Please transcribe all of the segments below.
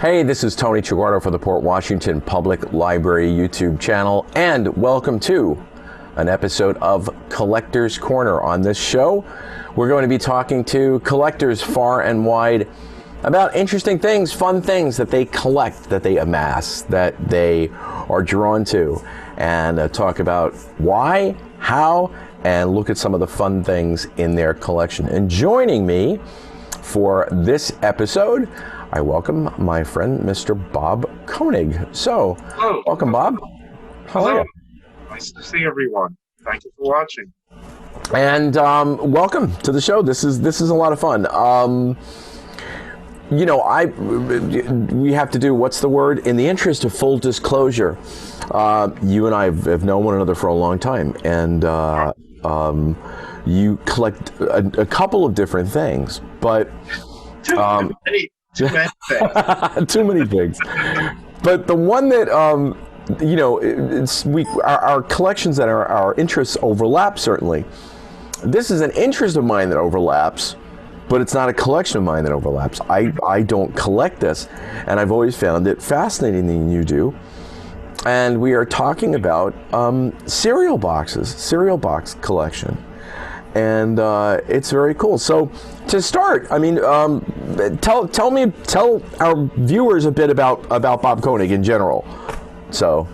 Hey, this is Tony Traguardo for the Port Washington Public Library YouTube channel, and welcome to an episode of Collector's Corner. On this show, we're going to be talking to collectors far and wide about interesting things, fun things that they collect, that they amass, that they are drawn to, and talk about why, how, and look at some of the fun things in their collection. And joining me for this episode, I welcome my friend, Mr. Bob Koenig. So, hello. Welcome, Bob. How are you? Nice to see everyone. Thank you for watching. And welcome to the show. This is a lot of fun. We have to do, what's the word? In the interest of full disclosure, you and I have known one another for a long time, and you collect a couple of different things, but Too many things. Too many things. But the one that our collections and our interests overlap, certainly. This is an interest of mine that overlaps, but it's not a collection of mine that overlaps. I don't collect this, and I've always found it fascinating that you do. And we are talking about cereal box collection. And it's very cool. So to start, I mean, tell our viewers a bit about Bob Koenig in general. So.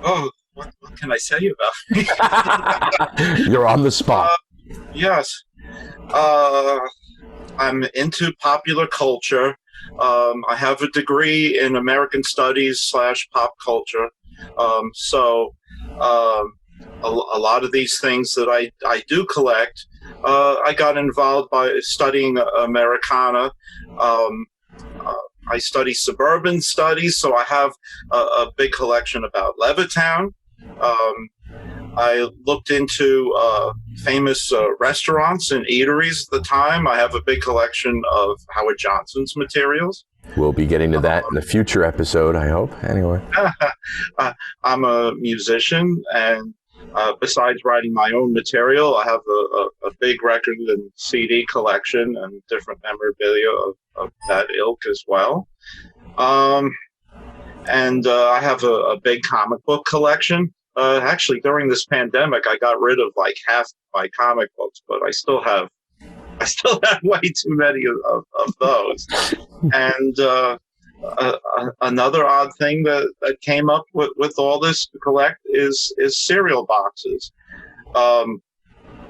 Oh, what can I say about it? You're on the spot. Yes. I'm into popular culture. I have a degree in American Studies / pop culture. A lot of these things that I do collect, I got involved by studying Americana. I study suburban studies, so I have a big collection about Levittown. I looked into famous restaurants and eateries at the time. I have a big collection of Howard Johnson's materials. We'll be getting to that in a future episode, I hope. Anyway. I'm a musician, and besides writing my own material, I have a big record and CD collection and different memorabilia of that ilk as well. And I have a big comic book collection. Actually, during this pandemic, I got rid of like half my comic books, but I still have way too many of those. And another odd thing that came up with all this to collect is cereal boxes.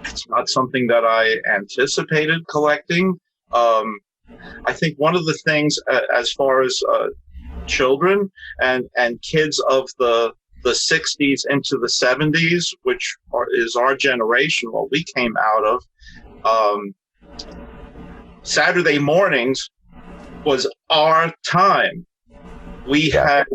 It's not something that I anticipated collecting. I think one of the things as far as children and kids of the 60s into the 70s, which is our generation, what we came out of, Saturday mornings was our time. We had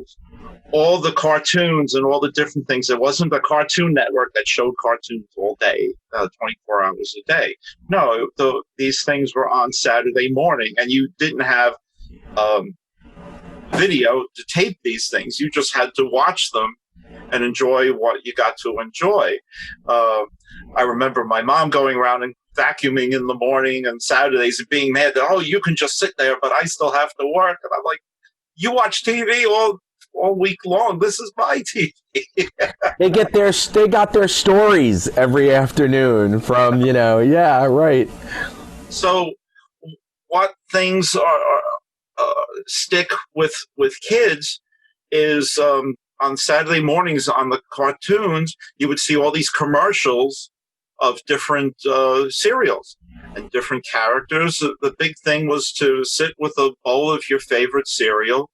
all the cartoons and all the different things. There wasn't a Cartoon Network that showed cartoons all day, 24 hours a day. No, these things were on Saturday morning, and you didn't have video to tape these things. You just had to watch them and enjoy what you got to enjoy. I remember my mom going around and vacuuming in the morning and Saturdays and being mad that, you can just sit there, but I still have to work. And I'm like, you watch TV all week long. This is my TV. They got their stories every afternoon from, yeah, right. So what things are stick with kids is on Saturday mornings on the cartoons, you would see all these commercials of different cereals and different characters. The big thing was to sit with a bowl of your favorite cereal,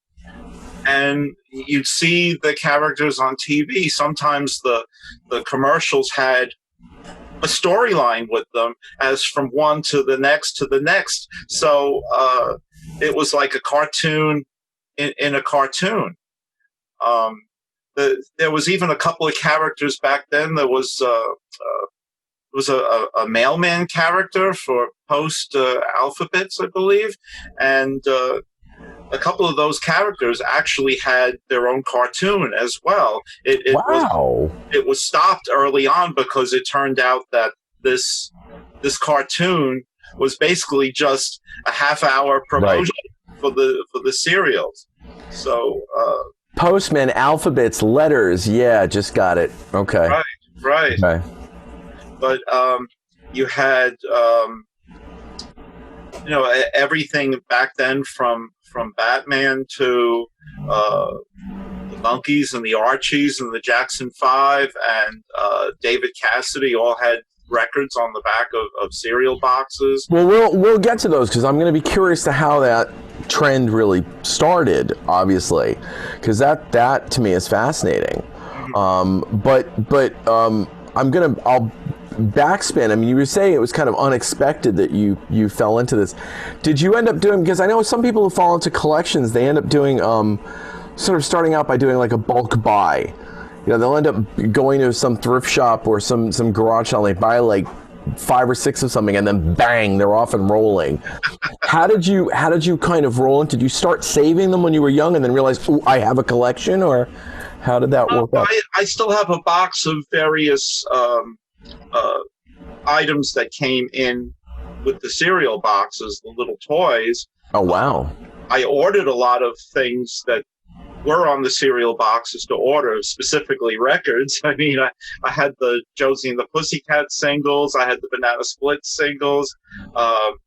and you'd see the characters on TV. Sometimes the commercials had a storyline with them, as from one to the next to the next. So it was like a cartoon in a cartoon. There was even a couple of characters back then. There was a mailman character for Post Alphabets, I believe, and a couple of those characters actually had their own cartoon as well. It was stopped early on because it turned out that this cartoon was basically just a half-hour promotion the cereals. So Postman, alphabets, letters. Yeah, just got it. Okay. Right. Okay. But you had everything back then from Batman to the Monkees and the Archies and the Jackson 5 and David Cassidy all had records on the back of cereal boxes. Well, we'll get to those because I'm going to be curious to how that trend really started, obviously, because that to me is fascinating. Mm-hmm. I'll backspin. I mean, you were saying it was kind of unexpected that you fell into this. Did you end up doing, because I know some people who fall into collections, they end up doing sort of starting out by doing like a bulk buy. They'll end up going to some thrift shop or some garage sale, and they buy like 5 or 6 of something, and then bang, they're off and rolling. How did you kind of roll in? Did you start saving them when you were young and then realize, oh, I have a collection, or how did that work out? I still have a box of various items that came in with the cereal boxes, the little toys. Oh, wow. I ordered a lot of things that were on the cereal boxes to order, specifically records. I mean, I had the Josie and the Pussycat singles. I had the Banana Split singles. That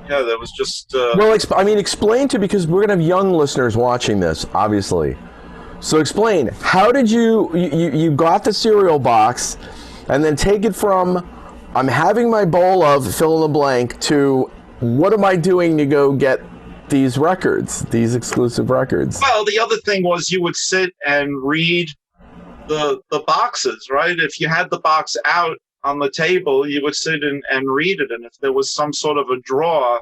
was just... Well, explain because we're going to have young listeners watching this, obviously. So explain, how did you got the cereal box and then take it from, I'm having my bowl of fill in the blank, to what am I doing to go get these records, these exclusive records? Well, the other thing was you would sit and read the boxes, right? If you had the box out on the table, you would sit and read it. And if there was some sort of a draw,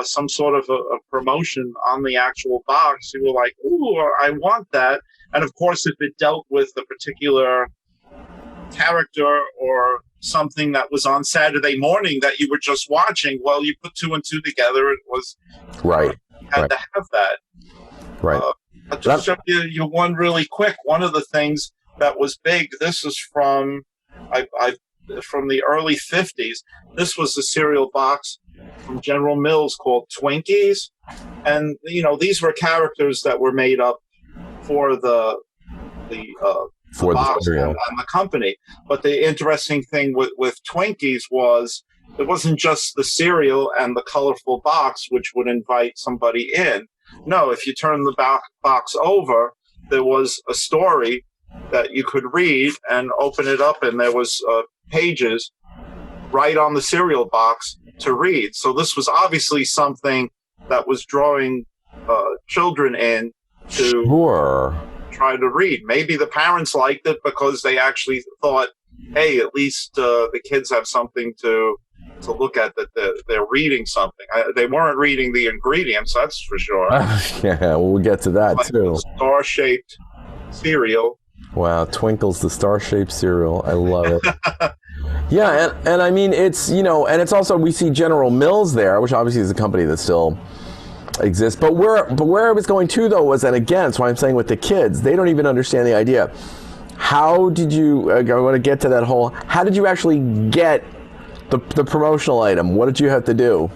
some sort of a promotion on the actual box, you were like, ooh, I want that. And of course, if it dealt with a particular character or something that was on Saturday morning that you were just watching, well, you put 2 and 2 together. It was right. You had to have that. Right. I'll just show you one really quick. One of the things that was big. This is from from the early 50s. This was a cereal box from General Mills called Twinkies, and these were characters that were made up for the box and the company. But the interesting thing with Twinkies was it wasn't just the cereal and the colorful box which would invite somebody in. No, if you turn the box over, there was a story that you could read and open it up, and there was pages right on the cereal box to read. So this was obviously something that was drawing children in to try to read. Maybe the parents liked it because they actually thought, hey, at least the kids have something to look at, that they're reading something. They weren't reading the ingredients, that's for sure. Yeah, we'll get to that too. Star-shaped cereal. Wow, Twinkles, the star-shaped cereal. I love it. Yeah, and I mean, it's, and it's also, we see General Mills there, which obviously is a company that still exists. But where I was going to, though, was, and again, that's why I'm saying with the kids, they don't even understand the idea. How did you, I want to get to that whole, how did you actually get the promotional item? What did you have to do?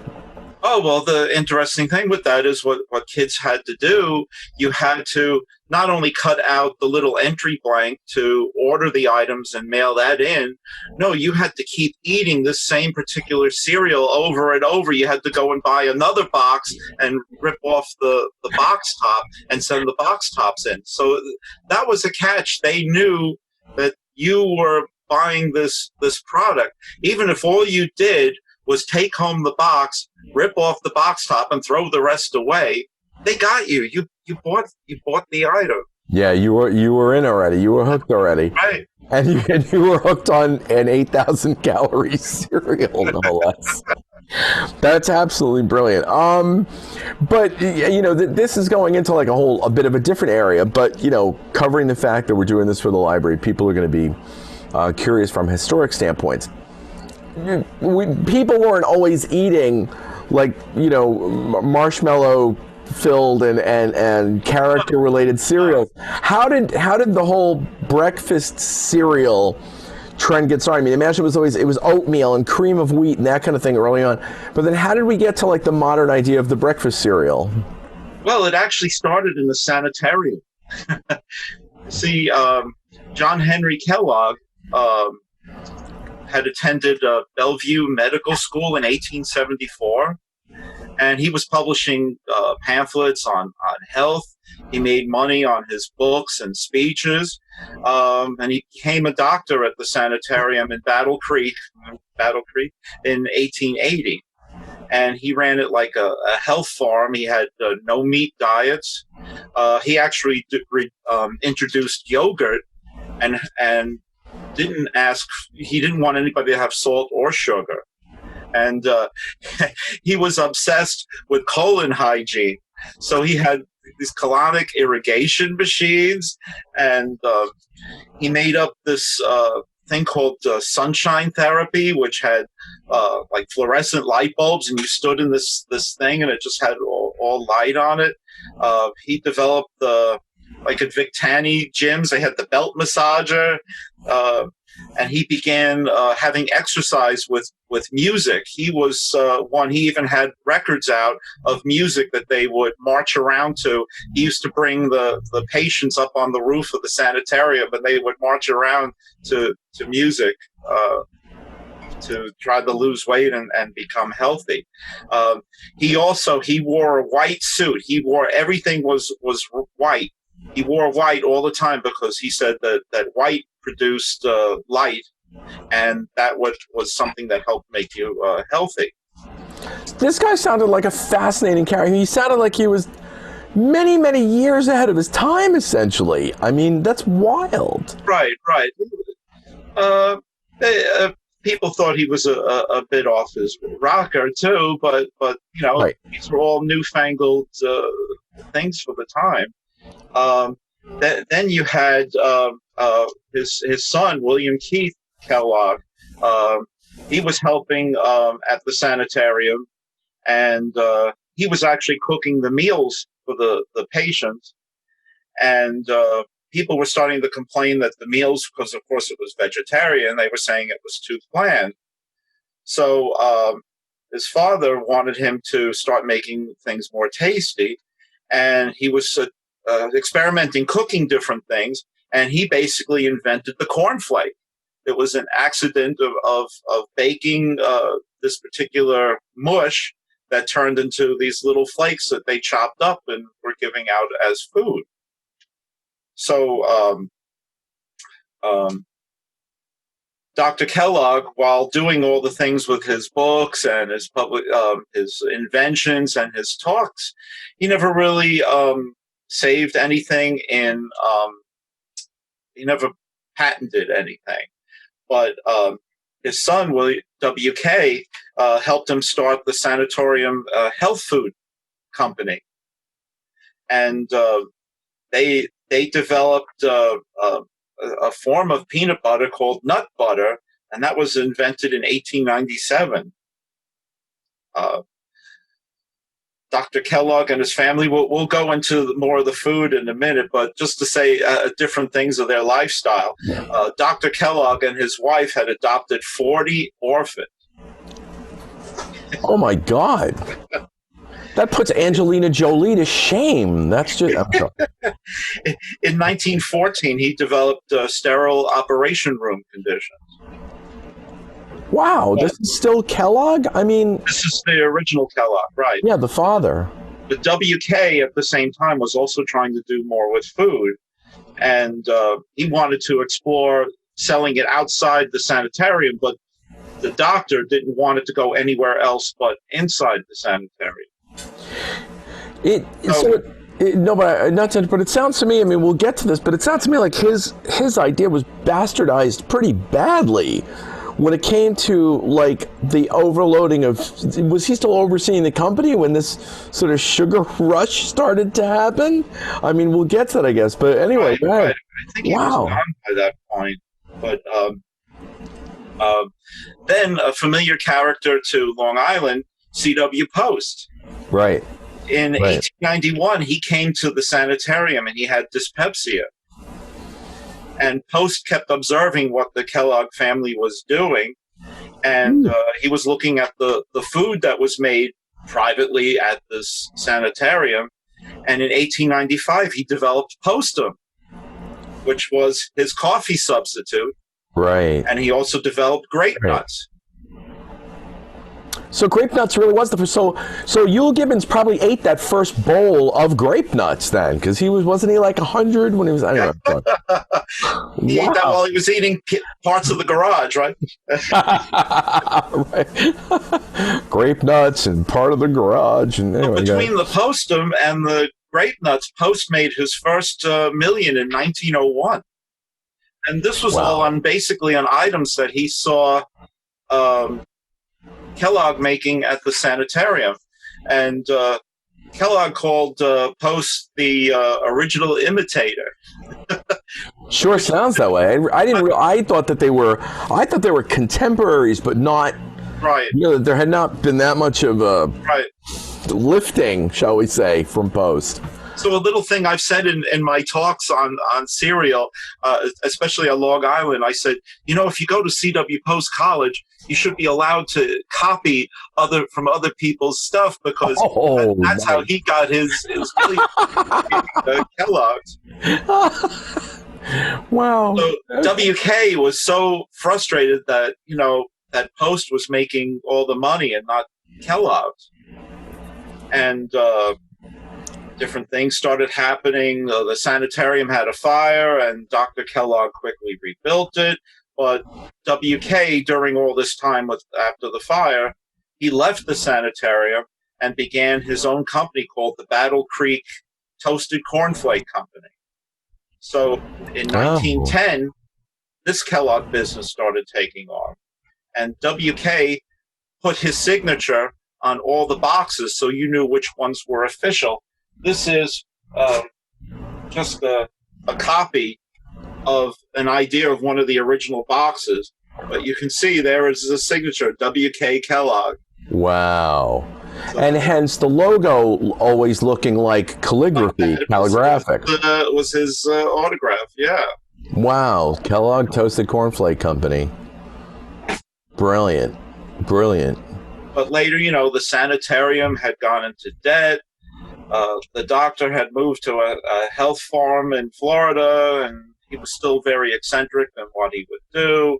Oh, well, the interesting thing with that is what kids had to do. You had to not only cut out the little entry blank to order the items and mail that in. No, you had to keep eating the same particular cereal over and over. You had to go and buy another box and rip off the box top and send the box tops in. So that was a catch. They knew that you were buying this product. Even if all you did was take home the box, rip off the box top, and throw the rest away, they got you. You bought the item. Yeah, you were in already. You were hooked already. Right. And you were hooked on an 8,000 calorie cereal, no less. That's absolutely brilliant. But this is going into like a bit of a different area. But covering the fact that we're doing this for the library, people are going to be curious from historic standpoints. People weren't always eating like marshmallow filled and character related cereals. How did the whole breakfast cereal trend gets started? I mean, imagine it was oatmeal and cream of wheat and that kind of thing early on. But then how did we get to like the modern idea of the breakfast cereal? Well, it actually started in the sanitarium. See, John Henry Kellogg had attended Bellevue Medical School in 1874, and he was publishing pamphlets on health. He made money on his books and speeches, and he became a doctor at the sanitarium in Battle Creek in 1880. And he ran it like a health farm. He had no meat diets. He actually introduced yogurt, and he didn't want anybody to have salt or sugar. And he was obsessed with colon hygiene. So he had these colonic irrigation machines, and he made up this thing called sunshine therapy, which had like fluorescent light bulbs, and you stood in this thing, and it just had all light on it. He developed like at Vic Tanny gyms, they had the belt massager, and he began having exercise with music. He was he even had records out of music that they would march around to. He used to bring the patients up on the roof of the sanitarium, and they would march around to music to try to lose weight and become healthy. He wore a white suit. Everything was white. He wore white all the time because he said that white produced light, and that was something that helped make you healthy. This guy sounded like a fascinating character. He sounded like he was many, many years ahead of his time, essentially. I mean, that's wild. Right. People thought he was a bit off his rocker too, but right. These were all newfangled things for the time. Then you had his son, William Keith Kellogg. He was helping at the sanitarium, and he was actually cooking the meals for the patients. And people were starting to complain that the meals, because of course it was vegetarian, they were saying it was too bland. So his father wanted him to start making things more tasty, and he was experimenting, cooking different things, and he basically invented the cornflake. It was an accident of baking this particular mush that turned into these little flakes that they chopped up and were giving out as food. So Dr. Kellogg, while doing all the things with his books and his his inventions and his talks, he never really saved anything he never patented anything. But his son, William W.K., helped him start the sanatorium health food company. And they developed a form of peanut butter called nut butter, and that was invented in 1897. Dr. Kellogg and his family, we'll go into more of the food in a minute, but just to say different things of their lifestyle. Dr. Kellogg and his wife had adopted 40 orphans. Oh my God. That puts Angelina Jolie to shame. That's just... In 1914, he developed sterile operation room conditions. Wow, this is still Kellogg? I mean... This is the original Kellogg, right. Yeah, the father. The WK at the same time was also trying to do more with food, and he wanted to explore selling it outside the sanitarium, but the doctor didn't want it to go anywhere else but inside the sanitarium. But it sounds to me, I mean, we'll get to this, but it sounds to me like his idea was bastardized pretty badly when it came to like the overloading of. Was he still overseeing the company when this sort of sugar rush started to happen? I mean, we'll get to that, I guess. But anyway, right. I think he was gone by that point. But then a familiar character to Long Island, C.W. Post. Right. In 1891, he came to the sanitarium and he had dyspepsia. And Post kept observing what the Kellogg family was doing, and he was looking at the food that was made privately at this sanitarium. And in 1895, he developed Postum, which was his coffee substitute. Right. And he also developed grape nuts. So grape nuts really was the first. So Yule Gibbons probably ate that first bowl of grape nuts then, because wasn't he like 100 when he was? I don't know. He ate that while he was eating parts of the garage, right? Right. Grape nuts and part of the garage, and anyway, between the Postum and the grape nuts, Post made his first million in 1901, and this was all basically on items that he saw Kellogg making at the sanitarium. And Kellogg called Post the original imitator. Sure sounds that way. I thought that they were contemporaries, but not right. You know, there had not been that much of a lifting, shall we say, from Post. So a little thing I've said in my talks on Serial, especially on Long Island, I said, if you go to C.W. Post College, you should be allowed to copy from other people's stuff, because that's how he got his Kellogg's. Wow. So WK was so frustrated that, that Post was making all the money and not Kellogg's. And different things started happening. The sanitarium had a fire, and Dr. Kellogg quickly rebuilt it. But WK, during all this time after the fire, he left the sanitarium and began his own company called the Battle Creek Toasted Cornflake Company. So in 1910, this Kellogg business started taking off. And WK put his signature on all the boxes so you knew which ones were official. This is just a copy of an idea of one of the original boxes. But you can see there is a signature, W.K. Kellogg. Wow. So, and hence the logo always looking like calligraphic. Was his autograph, yeah. Wow. Kellogg Toasted Cornflake Company. Brilliant. But later, the sanitarium had gone into debt. The doctor had moved to a health farm in Florida, and he was still very eccentric in what he would do.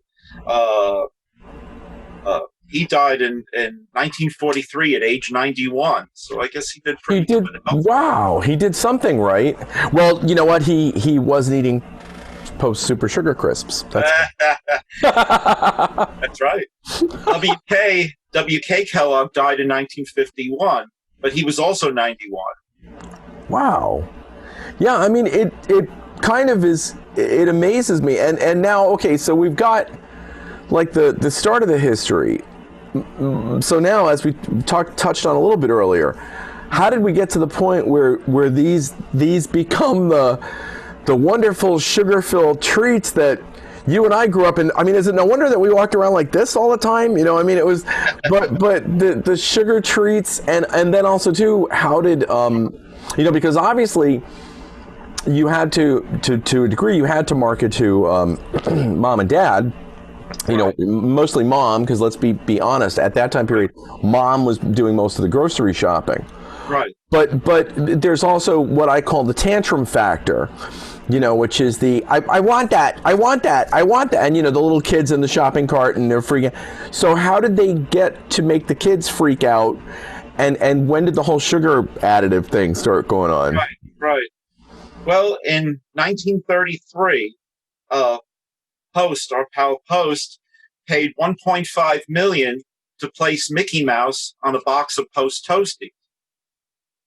He died in 1943 at age 91, so I guess he did pretty good. Wow, he did something right. Well, you know what? He wasn't eating Post Super Sugar Crisps. That's right. W.K. Kellogg died in 1951, but he was also 91. Wow. Yeah, I mean, it kind of is, it amazes me. And now, okay, so we've got like the start of the history. So now, as we touched on a little bit earlier, how did we get to the point where these become the wonderful sugar-filled treats that you and I grew up in? I mean, is it no wonder that we walked around like this all the time? I mean, it was, but the sugar treats, and then also too, how did because obviously you had to a degree, you had to market to mom and dad. Mostly mom, because let's be honest, at that time period, mom was doing most of the grocery shopping. Right. But there's also what I call the tantrum factor, which is the I want that, and the little kids in the shopping cart and they're freaking. So how did they get to make the kids freak out, and when did the whole sugar additive thing start going on? Right. Well, in 1933, Post, our pal Post, paid $1.5 million to place Mickey Mouse on a box of Post Toasties.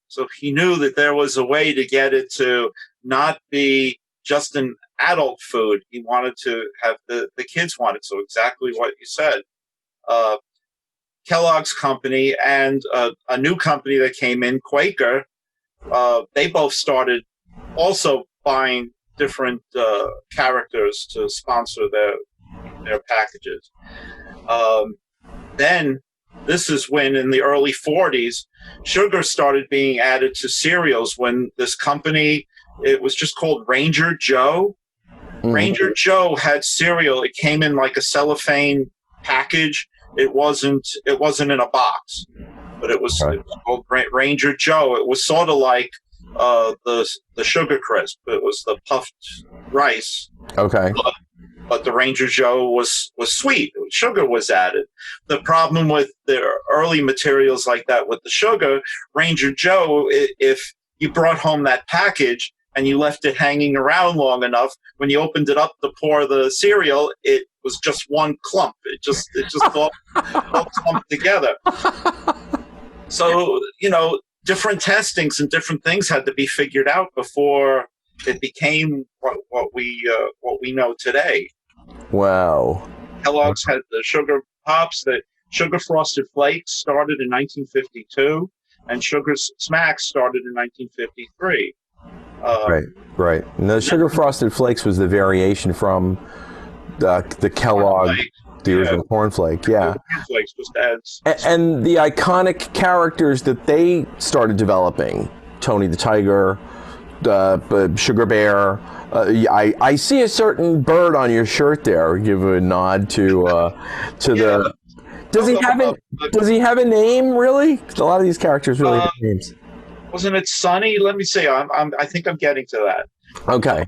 So he knew that there was a way to get it to not be just an adult food. He wanted to have the kids want it. So exactly what you said. Kellogg's company and a new company that came in, Quaker, they both started also buying different characters to sponsor their packages. Then this is when, in the early 40s, sugar started being added to cereals when this company, it was just called Ranger Joe. Ranger Joe had cereal. It came in like a cellophane package. It wasn't in a box, but it was called Ranger Joe. It was sort of like the Sugar Crisp. It was the puffed rice. Okay. But the Ranger Joe was sweet. Sugar was added. The problem with the early materials like that with the sugar, Ranger Joe, if you brought home that package and you left it hanging around long enough, when you opened it up to pour the cereal, it was just one clump. It just all clumped together. So, different testings and different things had to be figured out before it became what we know today. Wow. Kellogg's had the Sugar Pops. The Sugar Frosted Flakes started in 1952, and Sugar Smacks started in 1953. Right. And the Sugar Frosted Flakes was the variation from the Kellogg, the original cornflake. Yeah. Cornflakes just adds. And the iconic characters that they started developing, Tony the Tiger, Sugar Bear. I see a certain bird on your shirt there. Give a nod to the. Does he have a name really? A lot of these characters really have names. Wasn't it Sunny? Let me see. I think I'm getting to that. Okay.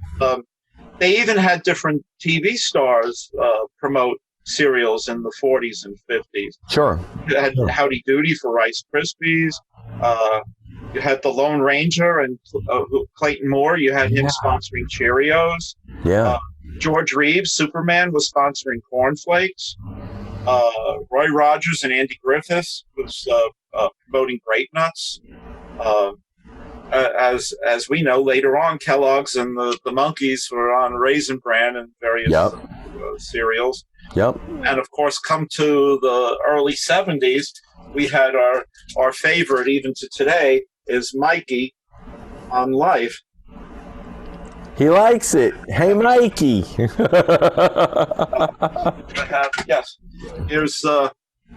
They even had different TV stars promote cereals in the 40s and 50s. Sure. You had Howdy Doody for Rice Krispies. You had the Lone Ranger and Clayton Moore. You had him sponsoring Cheerios. Yeah. George Reeves, Superman, was sponsoring Corn Flakes. Roy Rogers and Andy Griffiths was promoting Grape Nuts. As we know, later on, Kellogg's and the Monkees were on Raisin Bran and various cereals. Yep. And of course, come to the early 70s, we had our favorite, even to today, is Mikey on Life. He likes it. Hey, Mikey. Yes. Here's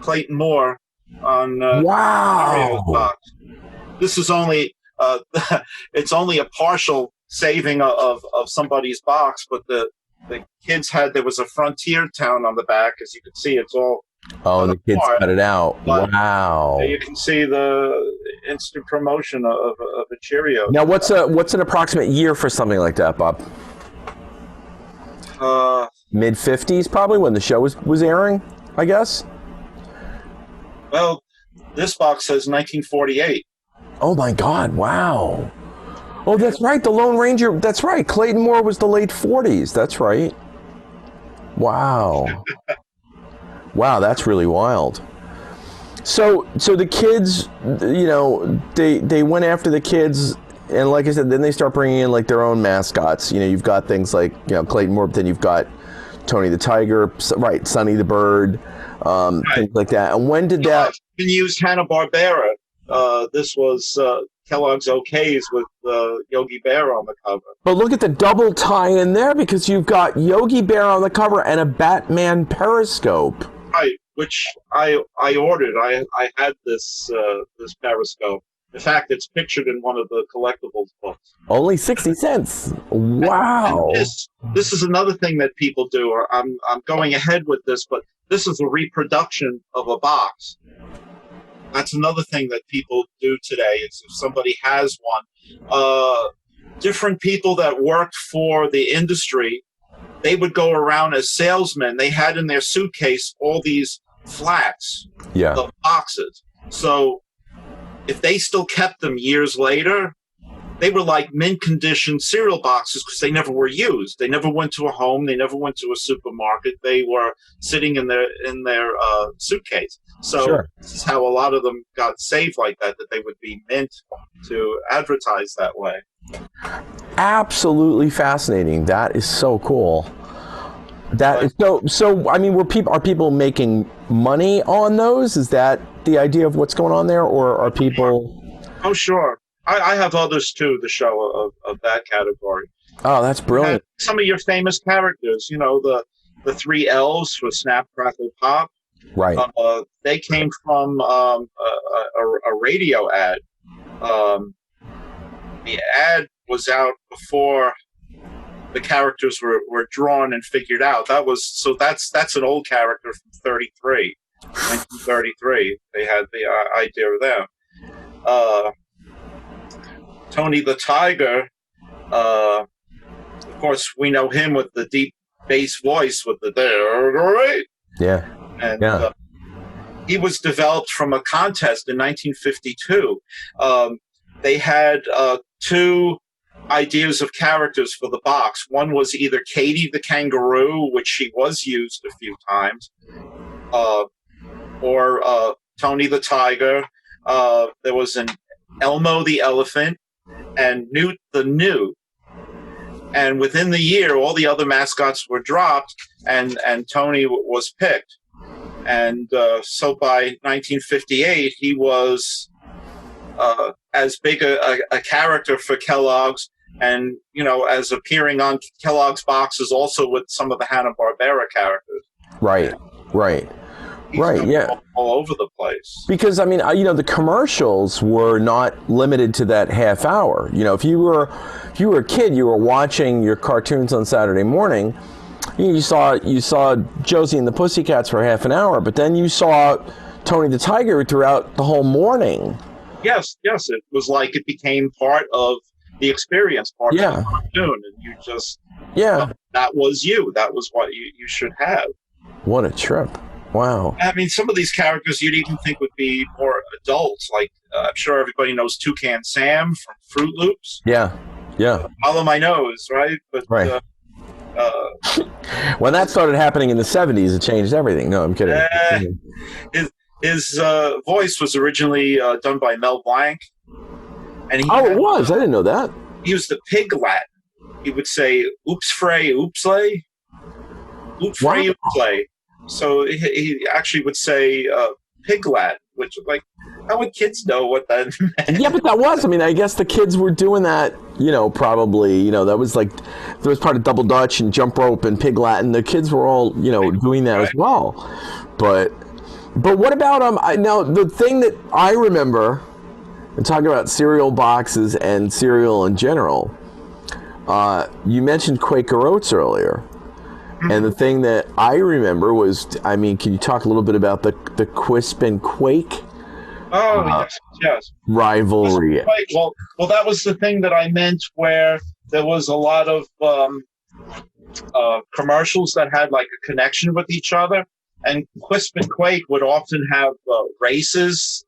Clayton Moore on wow. Box. This is only it's only a partial saving of somebody's box, but the kids there was a frontier town on the back. As you can see, it's all the kids cut it out. But wow. You can see the instant promotion of a Cheerio. Now, what's an approximate year for something like that, Bob? Mid 50s, probably, when the show was airing, I guess. Well, this box says 1948. Oh my God! Wow. Oh, that's right. The Lone Ranger. That's right. Clayton Moore was the late 40s. That's right. Wow. Wow, that's really wild. So the kids, they went after the kids, and like I said, then they start bringing in like their own mascots. You've got things like Clayton Moore, but then you've got Tony the Tiger, right? Sonny the Bird, things like that. And when did that? Been used Hanna-Barbera. This was Kellogg's Okays with Yogi Bear on the cover. But look at the double tie-in there, because you've got Yogi Bear on the cover and a Batman periscope. Right, which I ordered. I had this periscope. In fact, it's pictured in one of the collectibles books. Only 60 cents. Wow. And this is another thing that people do. I'm going ahead with this, but this is a reproduction of a box. That's another thing that people do today. Is if somebody has one, different people that worked for the industry, they would go around as salesmen. They had in their suitcase all these flats of boxes. So if they still kept them years later, they were like mint condition cereal boxes because they never were used. They never went to a home. They never went to a supermarket. They were sitting in their suitcase. So This is how a lot of them got saved like that they would be mint to advertise that way. Absolutely fascinating. That is so cool. So I mean, are people making money on those? Is that the idea of what's going on there, or are people? Oh, sure. I have others too. The show of that category. Oh, that's brilliant. Some of your famous characters. The three L's for Snap, Crackle, Pop. Right. They came from a radio ad. The ad was out before the characters were drawn and figured out. That's an old character from 1933. They had the idea of them. Tony the Tiger, of course, we know him with the deep bass voice with the right. Yeah. And he was developed from a contest in 1952. They had two ideas of characters for the box. One was either Katie the Kangaroo, which she was used a few times, or Tony the Tiger. There was an Elmo the Elephant and Newt the Newt. And within the year, all the other mascots were dropped, and Tony was picked. And so by 1958, he was as big a character for Kellogg's, and as appearing on Kellogg's boxes also with some of the Hanna-Barbera characters. Right. He's Yeah. All over the place. Because, I mean, the commercials were not limited to that half hour. If you were a kid, you were watching your cartoons on Saturday morning, you saw Josie and the Pussycats for half an hour, but then you saw Tony the Tiger throughout the whole morning. Yes. It was like it became part of the experience, part of the cartoon, and you just that was you. That was what you should have. What a trip. Wow. I mean, some of these characters you'd even think would be more adults. Like, I'm sure everybody knows Toucan Sam from Fruit Loops. Yeah. Follow my nose, right? But right. When that started happening in the 70s, it changed everything. No, I'm kidding. His voice was originally done by Mel Blanc. And it was? I didn't know that. He was the pig Latin. He would say, oops, frey, oopslay. Oops, frey, oopslay. So he actually would say pig Latin, which, like, how would kids know what that meant? Yeah, but that was, I mean, I guess the kids were doing that, probably, that was like, there was part of double Dutch and jump rope and pig Latin. The kids were all, doing that as well. But what about, now, the thing that I remember, and talking about cereal boxes and cereal in general, you mentioned Quaker Oats earlier. And the thing that I remember was, can you talk a little bit about the Quisp and Quake? Yes. Rivalry. Well, that was the thing that I meant, where there was a lot of commercials that had like a connection with each other, and Quisp and Quake would often have races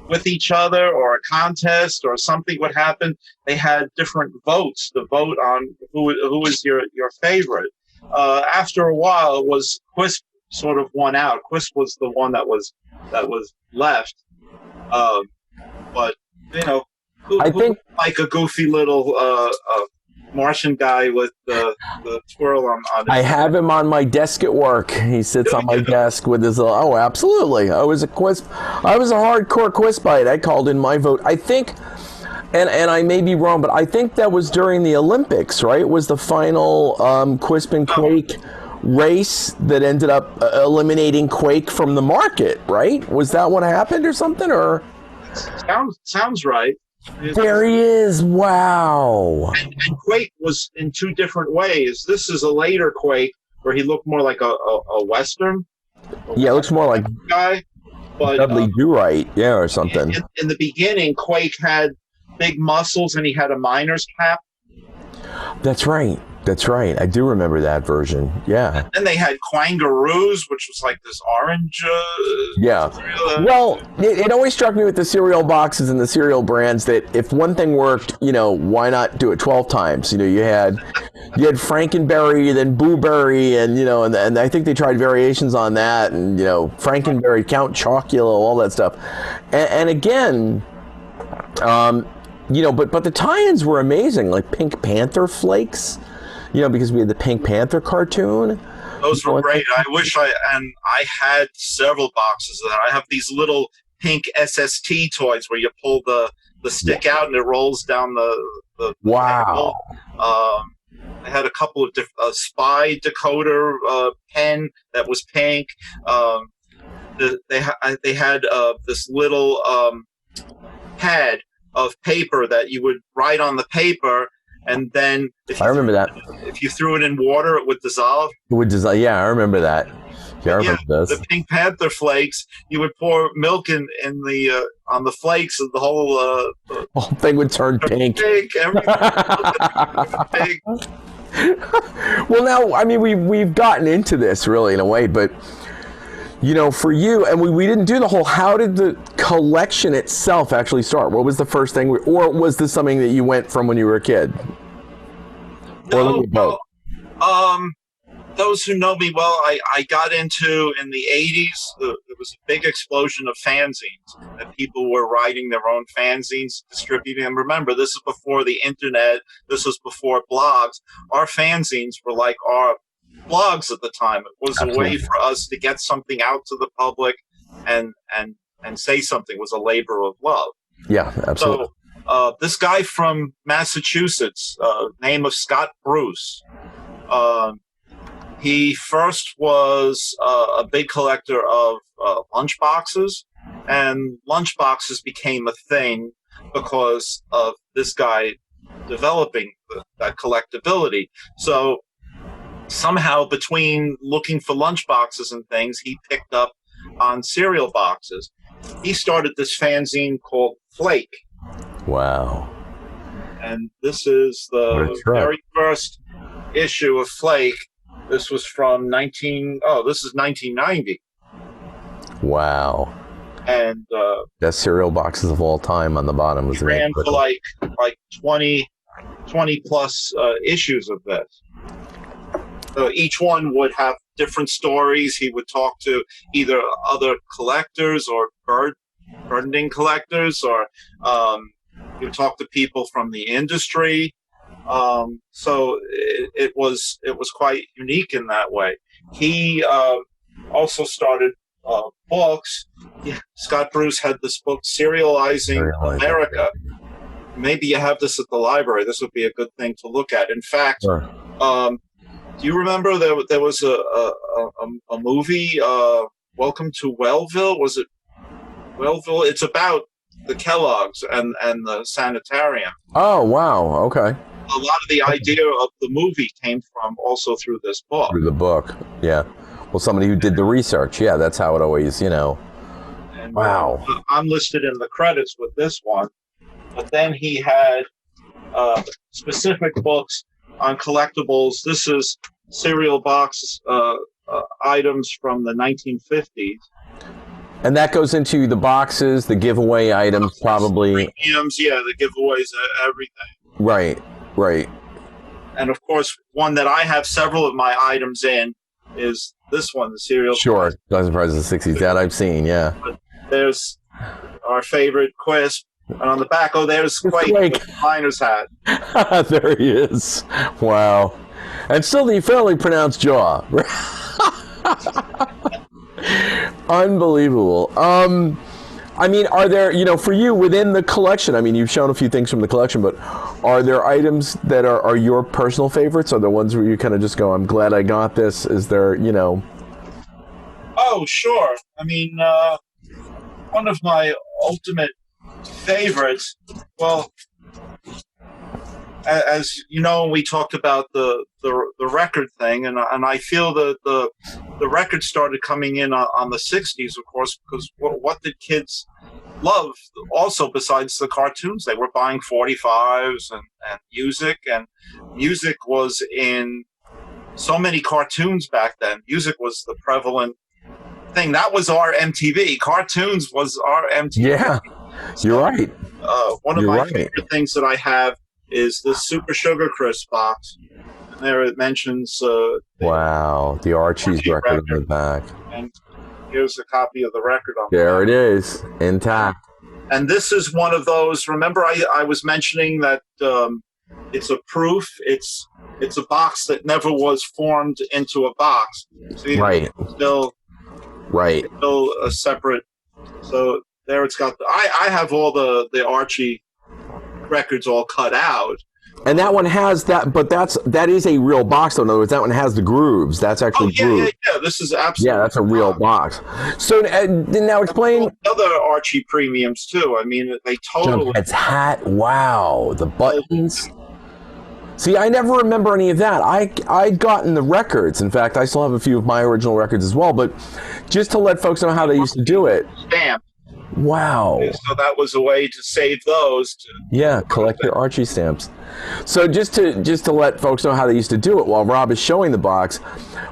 with each other, or a contest, or something would happen. They had different votes to vote on who is your favorite. After a while, it was Quisp sort of won out. Quisp was the one that was left. But I think like a goofy little Martian guy with the twirl on his I have him on my desk at work. He sits on my desk with his oh, absolutely. I was a hardcore Quispite. I called in my vote. I think, and I may be wrong, but I think that was during the Olympics, right? It was the final Quisp and Quake race that ended up eliminating Quake from the market, right? Was that what happened or something? Or sounds right. There he is. Wow. And Quake was in two different ways. This is a later Quake where he looked more like a Western. Yeah, it looks more like guy. But Dudley Do-Right, or something. In the beginning, Quake had big muscles and he had a miner's cap. That's right. I do remember that version. Yeah. And then they had Quangaroos, which was like this orange. Well, it always struck me with the cereal boxes and the cereal brands that if one thing worked, why not do it 12 times? You had Frankenberry, then Booberry, and and I think they tried variations on that, and Frankenberry, Count Chocula, all that stuff, and again. But the tie-ins were amazing, like Pink Panther Flakes, because we had the Pink Panther cartoon. Those were great. I wish I had several boxes of that. I have these little pink SST toys where you pull the stick out and it rolls down the wow. I had a couple of spy decoder pen that was pink. They had this little pad of paper that you would write on the paper, and then I remember that. If you threw it in water, it would dissolve. It would dissolve. Yeah, I remember that. Yeah, I remember this. The Pink Panther flakes. You would pour milk in the on the flakes, and the whole thing would turn pink. Everything pink. Well, now, I mean, we've gotten into this really in a way, but you know, for you, and we didn't do the whole. How did the collection itself actually start? What was the first thing, or was this something that you went from when you were a kid? No, those who know me well, I got into in the 80s. There was a big explosion of fanzines, that people were writing their own fanzines, distributing them. Remember, this is before the internet. This was before blogs. Our fanzines were like our blogs at the time. It was Absolutely. A way for us to get something out to the public and say something. It was a labor of love. Yeah, absolutely. So this guy from Massachusetts, name of Scott Bruce, he first was a big collector of lunchboxes, and lunchboxes became a thing because of this guy developing that collectability. So somehow, between looking for lunchboxes and things, he picked up on cereal boxes. He started this fanzine called Flake. Wow. And this is the very first issue of Flake. This was from 1990. Wow. And best cereal boxes of all time on the bottom was ran for like 20 plus issues of this. So each one would have different stories. He would talk to either other collectors or birding collectors, or he would talk to people from the industry. So it was quite unique in that way. He also started books. Scott Bruce had this book, Serializing America. Maybe you have this at the library. This would be a good thing to look at. In fact, sure. Do you remember there was a movie, Welcome to Wellville? Was it Wellville? It's about the Kellogg's and the sanitarium. Oh, wow. Okay. A lot of the idea of the movie came from also through this book. Through the book, yeah. Well, somebody who did the research. Yeah, that's how it always, you know. And, wow. I'm listed in the credits with this one. But then he had specific books on collectibles. This is cereal box items from the 1950s. And that goes into the boxes, the giveaway items, probably. Premiums, yeah, the giveaways, everything. Right. And of course, one that I have several of my items in is this one, the cereal. Sure, Dozen Prizes of the 60s. That I've seen, yeah. But there's our favorite Quisp. And on the back, there's Quake with the miner's hat. There he is. Wow. And still the fairly pronounced jaw. Unbelievable. I mean, are there, for you within the collection, I mean, you've shown a few things from the collection, but are there items that are your personal favorites? Are there ones where you kind of just go, I'm glad I got this? Is there, Oh, sure. I mean, one of my ultimate favorites, well, as you know, we talked about the record thing, and I feel that the record started coming in on the 60s, of course, because what did kids love also besides the cartoons? They were buying 45s and music, and music was in so many cartoons back then. Music was the prevalent thing. That was our MTV. Cartoons was our MTV. Yeah, so, you're right. One of my favorite things that I have is this Super Sugar Crisp box. And there it mentions... wow, the Archie's record on the back. And here's a copy of the record on there. It is, intact. And this is one of those... Remember I was mentioning that it's a proof. It's a box that never was formed into a box. See, right. Still a separate... So there it's got... I have all the Archie records all cut out, and that one has that, but that is a real box though. In other words, that one has the grooves. That's actually grooves. Yeah. This is absolutely that's a real box. So now explain other Archie premiums too. I mean, they totally. Junkhead's hat. Wow, the buttons. See, I never remember any of that. I'd gotten the records. In fact, I still have a few of my original records as well. But just to let folks know how they used to do it. Stamp. Wow. So that was a way to save those. Collect your Archie stamps. So just to let folks know how they used to do it while Rob is showing the box,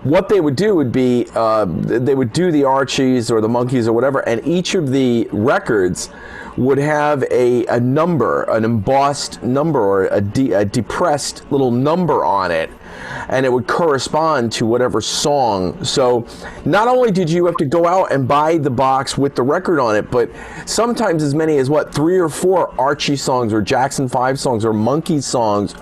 what they would do would be they would do the Archies or the Monkeys or whatever, and each of the records would have a number, an embossed number or a depressed little number on it, and it would correspond to whatever song. So not only did you have to go out and buy the box with the record on it, but sometimes as many as 3 or 4 Archie songs or Jackson 5 songs or Monkeys songs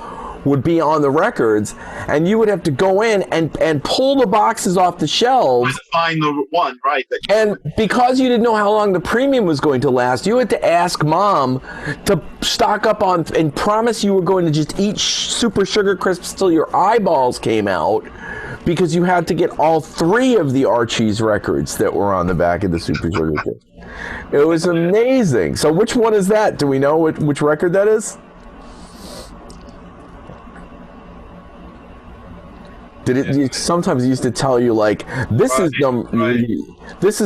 would be on the records, and you would have to go in and pull the boxes off the shelves. To find the one, right? And because you didn't know how long the premium was going to last, you had to ask Mom to stock up on and promise you were going to just eat Super Sugar Crisps till your eyeballs came out, because you had to get all 3 of the Archie's records that were on the back of the Super Sugar Crisps. It was amazing. So which one is that? Do we know which record that is? Sometimes it used to tell you like this is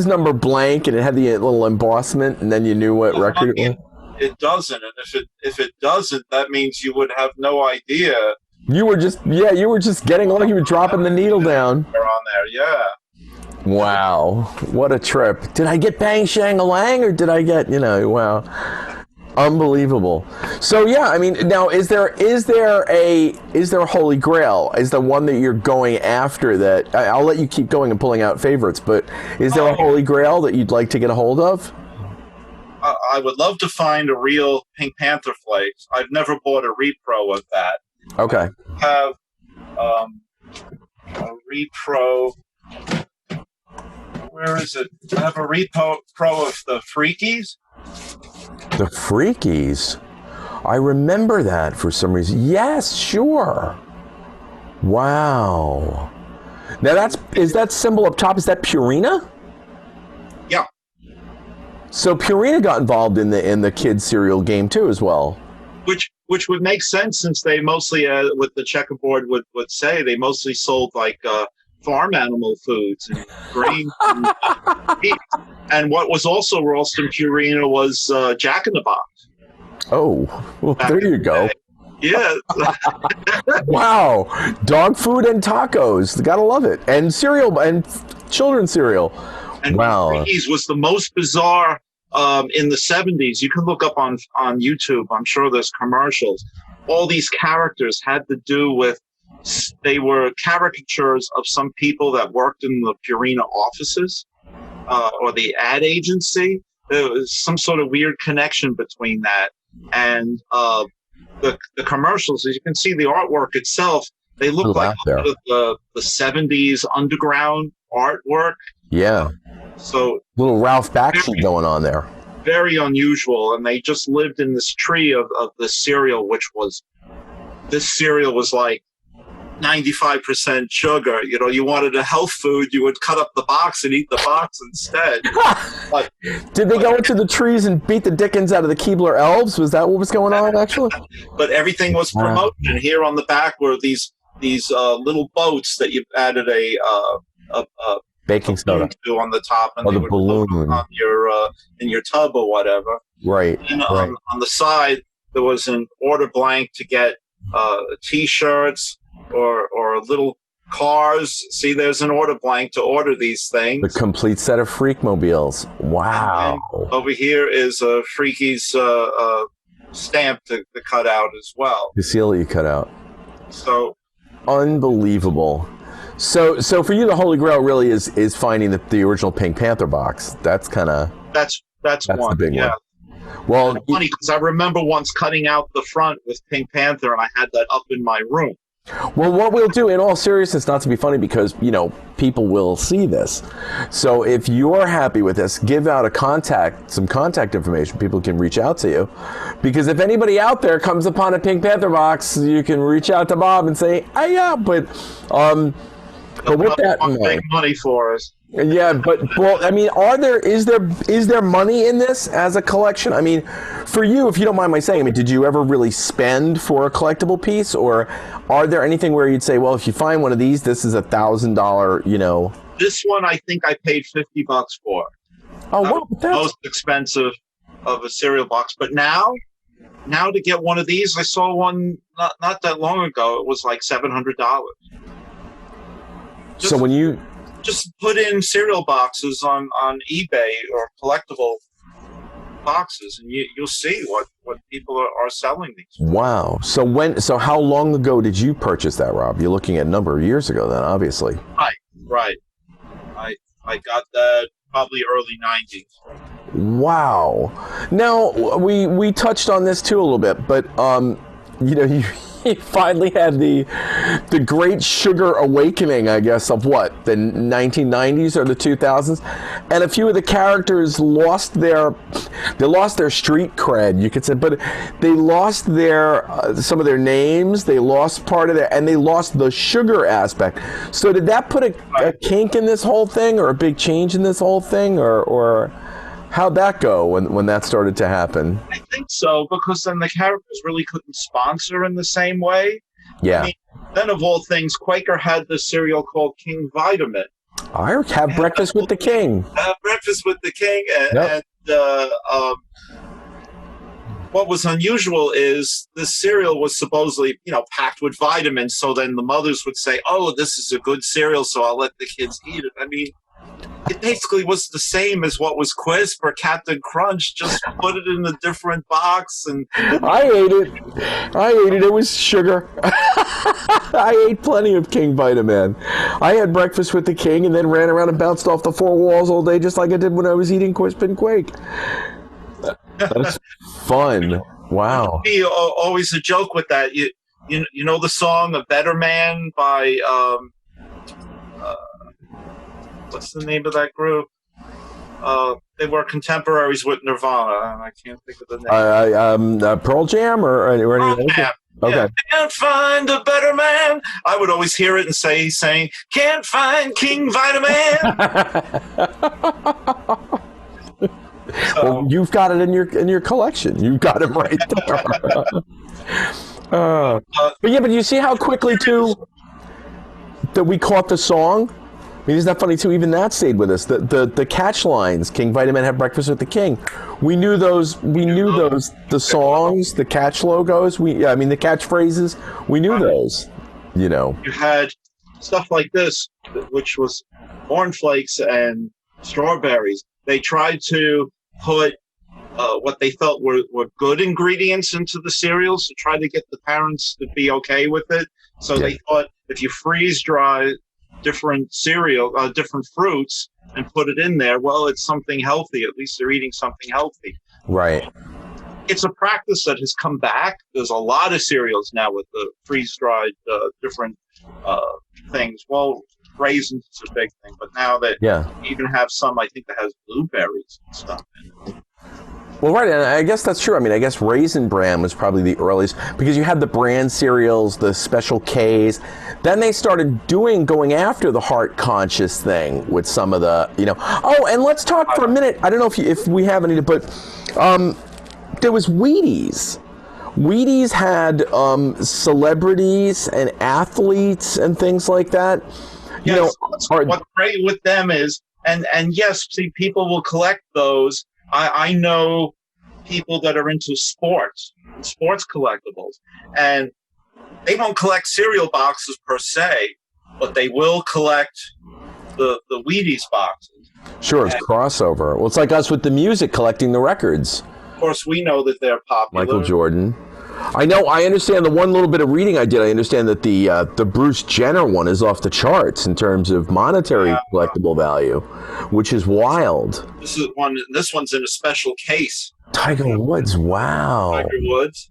number blank, and it had the little embossment, and then you knew what record it was. It doesn't, and if it doesn't, that means you would have no idea. You were just getting along. You were dropping the needle down. They're on there, yeah. Wow, what a trip! Did I get Bang Shang-a-Lang, or did I get wow? Unbelievable. So yeah, I mean, now is there a Holy Grail? Is the one that you're going after that? I'll let you keep going and pulling out favorites, but is there a Holy Grail that you'd like to get a hold of? I would love to find a real Pink Panther Flakes. I've never bought a repro of that. Okay. I have a repro. Where is it? I have a repro of the Freakies. The Freakies? I remember that for some reason. Yes, sure. Wow. Now is that symbol up top, is that Purina? Yeah. So Purina got involved in the kids cereal game too as well. Which would make sense, since they mostly, what the checkerboard would say, they mostly sold like farm animal foods and grain and meat. And what was also Ralston Purina was Jack in the Box. Oh, well, there you go. Yeah. Wow. Dog food and tacos. Gotta love it. And cereal and children's cereal. And wow. Freakies was the most bizarre in the 70s. You can look up on YouTube. I'm sure there's commercials. All these characters had to do with, they were caricatures of some people that worked in the Purina offices or the ad agency. There was some sort of weird connection between that and the commercials. As you can see, the artwork itself, they look like the 70s underground artwork. Yeah. So little Ralph Bakshi going on there. Very unusual, and they just lived in this tree of the cereal, this cereal was like 95% sugar. You wanted a health food, you would cut up the box and eat the box instead. Did they go into the trees and beat the dickens out of the Keebler elves? Was that what was going on, actually? But everything was promoted. And here on the back were these little boats that you added a baking soda to on the top, and the they would balloon on your in your tub or whatever. Right. And right. On the side there was an order blank to get T-shirts or little cars. See, there's an order blank to order these things. The complete set of Freakmobiles. Wow. And over here is a Freaky's stamp to cut out as well. The seal that you cut out. So unbelievable. So for you, the Holy Grail really is finding the original Pink Panther box. That's kind of that's one. The big one. Well, and funny because I remember once cutting out the front with Pink Panther, and I had that up in my room. Well, what we'll do, in all seriousness, not to be funny, because people will see this. So if you're happy with this, give out some contact information. People can reach out to you, because if anybody out there comes upon a Pink Panther box, you can reach out to Bob and say, "Hey, yeah." But But with that in Big mind, money for us. yeah, but well, I mean, is there money in this as a collection? I mean, for you, if you don't mind my saying, I mean, did you ever really spend for a collectible piece, or are there anything where you'd say, well, if you find one of these, this is $1,000, you know? This one I think I paid $50 for. Oh, wow, The most expensive of a cereal box. But now to get one of these, I saw one not that long ago. It was like $700. So when you just put in cereal boxes on eBay or collectible boxes, and you'll see what people are selling these for. Wow. So how long ago did you purchase that, Rob? You're looking at a number of years ago then, obviously. Right. I got that probably early 90s. Wow. Now, we touched on this too a little bit, but you know, you finally had the great sugar awakening, I guess, of what, the 1990s or the 2000s, and a few of the characters lost their street cred, you could say, but they lost their some of their names, they lost part of and they lost the sugar aspect. So did that put a kink in this whole thing, or a big change in this whole thing, or how'd that go when that started to happen? I think so, because then the characters really couldn't sponsor in the same way. Yeah. I mean, then of all things, Quaker had this cereal called King Vitamin. I have breakfast with the king. Breakfast with the King, and what was unusual is this cereal was supposedly, packed with vitamins. So then the mothers would say, "Oh, this is a good cereal, so I'll let the kids eat it." I mean, it basically was the same as what was Quizz for Captain Crunch, just put it in a different box. And I ate it. It was sugar. I ate plenty of King Vitamin. I had breakfast with the king and then ran around and bounced off the four walls all day, just like I did when I was eating Quisp and Quake. That's fun. Wow. Be always a joke with that. You know the song "A Better Man" by what's the name of that group? They were contemporaries with Nirvana. I can't think of the name. Pearl Jam or any Pearl Jam. Okay. Yeah. Can't find a better man. I would always hear it and saying, "Can't find King Vitamin." Well, you've got it in your collection. You've got him right there. But you see how quickly too that we caught the song. I mean, isn't that funny too? Even that stayed with us. The catch lines, King Vitamin had breakfast with the king. We knew those. The songs, the catch logos. The catchphrases. We knew those. You had stuff like this, which was cornflakes and strawberries. They tried to put what they felt were good ingredients into the cereals to try to get the parents to be okay with it. So they thought if you freeze dry different different fruits and put it in there, well, it's something healthy. At least they're eating something healthy. Right. It's a practice that has come back. There's a lot of cereals now with the freeze-dried different things. Well, raisins is a big thing, but now that you even have some, I think, that has blueberries and stuff in it. Well, right, and I guess that's true. I mean, I guess Raisin Bran was probably the earliest, because you had the brand cereals, the Special Ks. Then they started going after the heart-conscious thing with some of the, Oh, and let's talk for a minute. I don't know if we have any, but there was Wheaties. Wheaties had celebrities and athletes and things like that. What's great with them is, and yes, see, people will collect those. I know people that are into sports collectibles, and they don't collect cereal boxes per se, but they will collect the Wheaties boxes. Sure, it's crossover. Well, it's like us with the music, collecting the records. Of course, we know that they're popular. Michael Jordan. I understand the one little bit of reading I did. I understand that the Bruce Jenner one is off the charts in terms of monetary collectible value, which is wild. This one's in a special case. Tiger Woods, wow. Tiger Woods.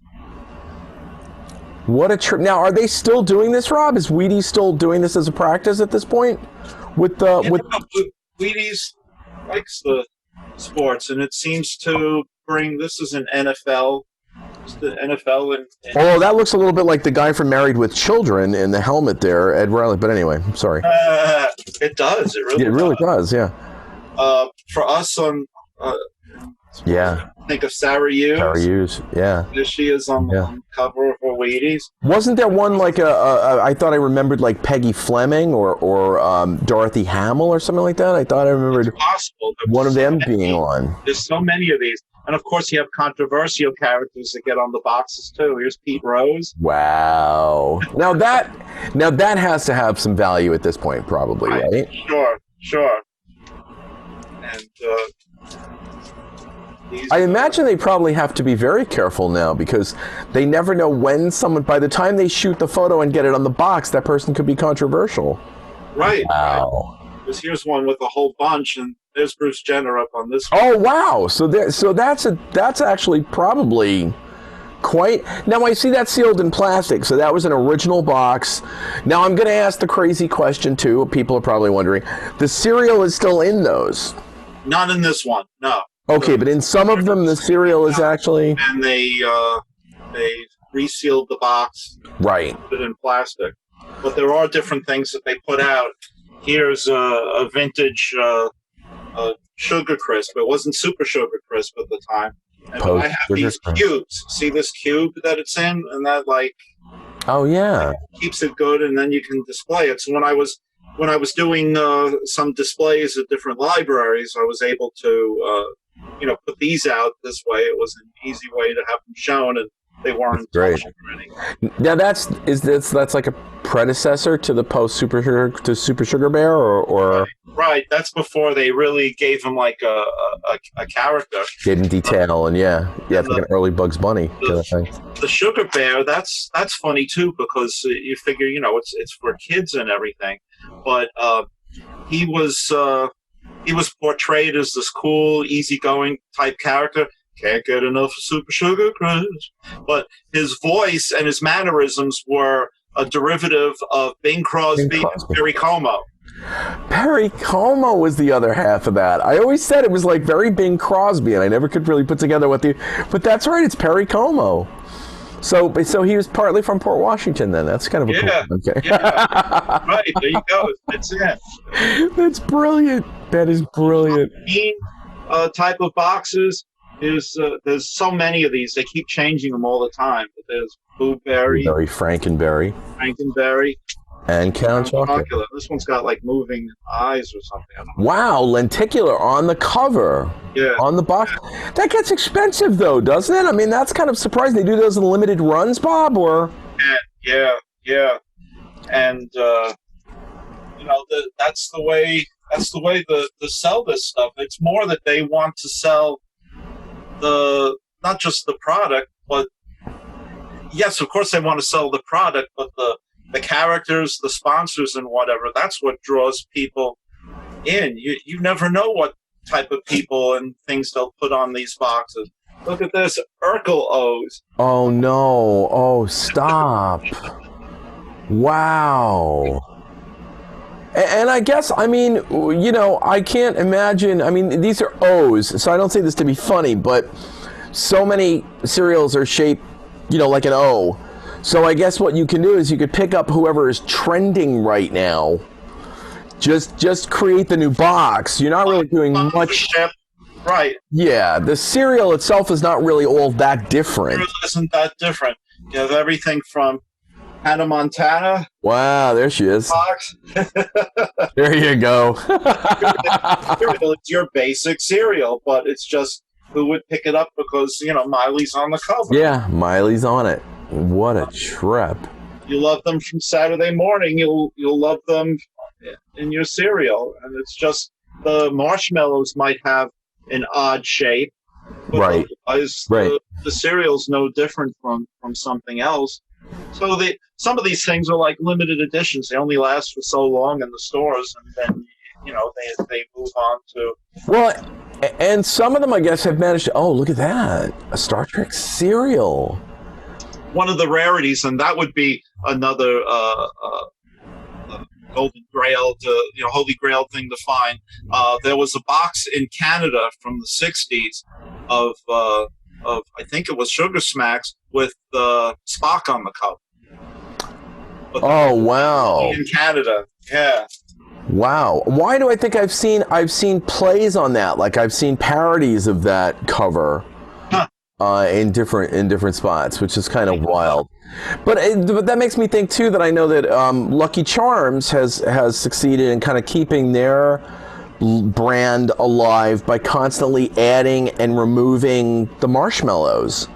What a trip. Now, are they still doing this, Rob? Is Wheaties still doing this as a practice at this point? Wheaties likes the sports, and it seems to bring, this is an NFL Just the NFL and Oh, that looks a little bit like the guy from Married with Children in the helmet there, Ed Riley. But anyway, I'm sorry. It does. It really does. Yeah. For us on. Yeah. Think of Sarah Hughes. Sarah Hughes, yeah. There she is on the cover of her Wheaties. Wasn't there one like I thought I remembered like Peggy Fleming or Dorothy Hamill or something like that? I thought I remembered one of them being on. There's so many of these. And of course you have controversial characters that get on the boxes too. Here's Pete Rose. Wow. Now that has to have some value at this point, probably, right? Sure. And I imagine they probably have to be very careful now because they never know when someone, by the time they shoot the photo and get it on the box, that person could be controversial. Right. Wow. Right. Here's one with a whole bunch, and there's Bruce Jenner up on this one. Oh, wow. So that's actually probably quite... Now, I see that sealed in plastic, so that was an original box. Now, I'm going to ask the crazy question, too. People are probably wondering. The cereal is still in those? Not in this one, no. Okay, but in some of them, the cereal is actually... And they resealed the box. Right. Put it in plastic. But there are different things that they put out. Here's a vintage Sugar Crisp. It wasn't Super Sugar Crisp at the time. And I have these cubes. See this cube that it's in? And that, like... Oh, yeah. Keeps it good, and then you can display it. So when I was doing some displays at different libraries, I was able to... put these out this way. It was an easy way to have them shown, and they weren't touched or anything. Now that's like a predecessor to the post Super Sugar Bear, or right. That's before they really gave him like a character. Gave him detail and it's like an early Bugs Bunny kind of thing. The Sugar Bear, that's funny too because you figure it's for kids and everything, but he was portrayed as this cool, easygoing type character. Can't get enough of Super Sugar Crisp. But his voice and his mannerisms were a derivative of Bing Crosby and Perry Como. Perry Como was the other half of that. I always said it was like very Bing Crosby, and I never could really put together but that's right, it's Perry Como. So he was partly from Port Washington then. That's kind of a cool. Okay. Yeah. Right, there you go. That's it. That's brilliant. That is brilliant. Type of boxes is there's so many of these. They keep changing them all the time. But there's Blueberry, Frankenberry, and Count Chocolate. This one's got like moving eyes or something. Wow, lenticular on the cover. Yeah. On the box. That gets expensive though, doesn't it? I mean, that's kind of surprising. They do those in limited runs, Bob, or? Yeah. And that's the way to sell this stuff. It's more that they want to sell not just the product, but yes, of course they want to sell the product, but the characters, the sponsors, and whatever. That's what draws people in. You never know what type of people and things they'll put on these boxes. Look at this, Urkel O's. Oh no! Oh, stop! Wow. And I guess, I mean, I can't imagine, I mean, these are O's, so I don't say this to be funny, but so many cereals are shaped, like an O. So I guess what you can do is you could pick up whoever is trending right now, just create the new box. You're not really doing much. Right. Yeah, the cereal itself is not really all that different. It isn't that different. You have everything from Hannah Montana. Wow, there she is. Box. There you go. It's your basic cereal, but it's just who would pick it up because, Miley's on the cover. Yeah, Miley's on it. What a trip. You love them from Saturday morning. You'll love them in your cereal. And it's just the marshmallows might have an odd shape. Right. The cereal's no different from something else. So some of these things are like limited editions. They only last for so long in the stores, and then they move on to. Well, and some of them I guess have managed to. Oh, look at that! A Star Trek cereal. One of the rarities, and that would be another Golden Grail, Holy Grail thing to find. There was a box in Canada from the '60s of I think it was Sugar Smacks with Spock on the cover. Oh, wow. In Canada, yeah. Wow. Why do I think I've seen plays on that? Like I've seen parodies of that cover in different spots, which is kind of wild. But that makes me think too that I know that Lucky Charms has succeeded in kind of keeping their brand alive by constantly adding and removing the marshmallows.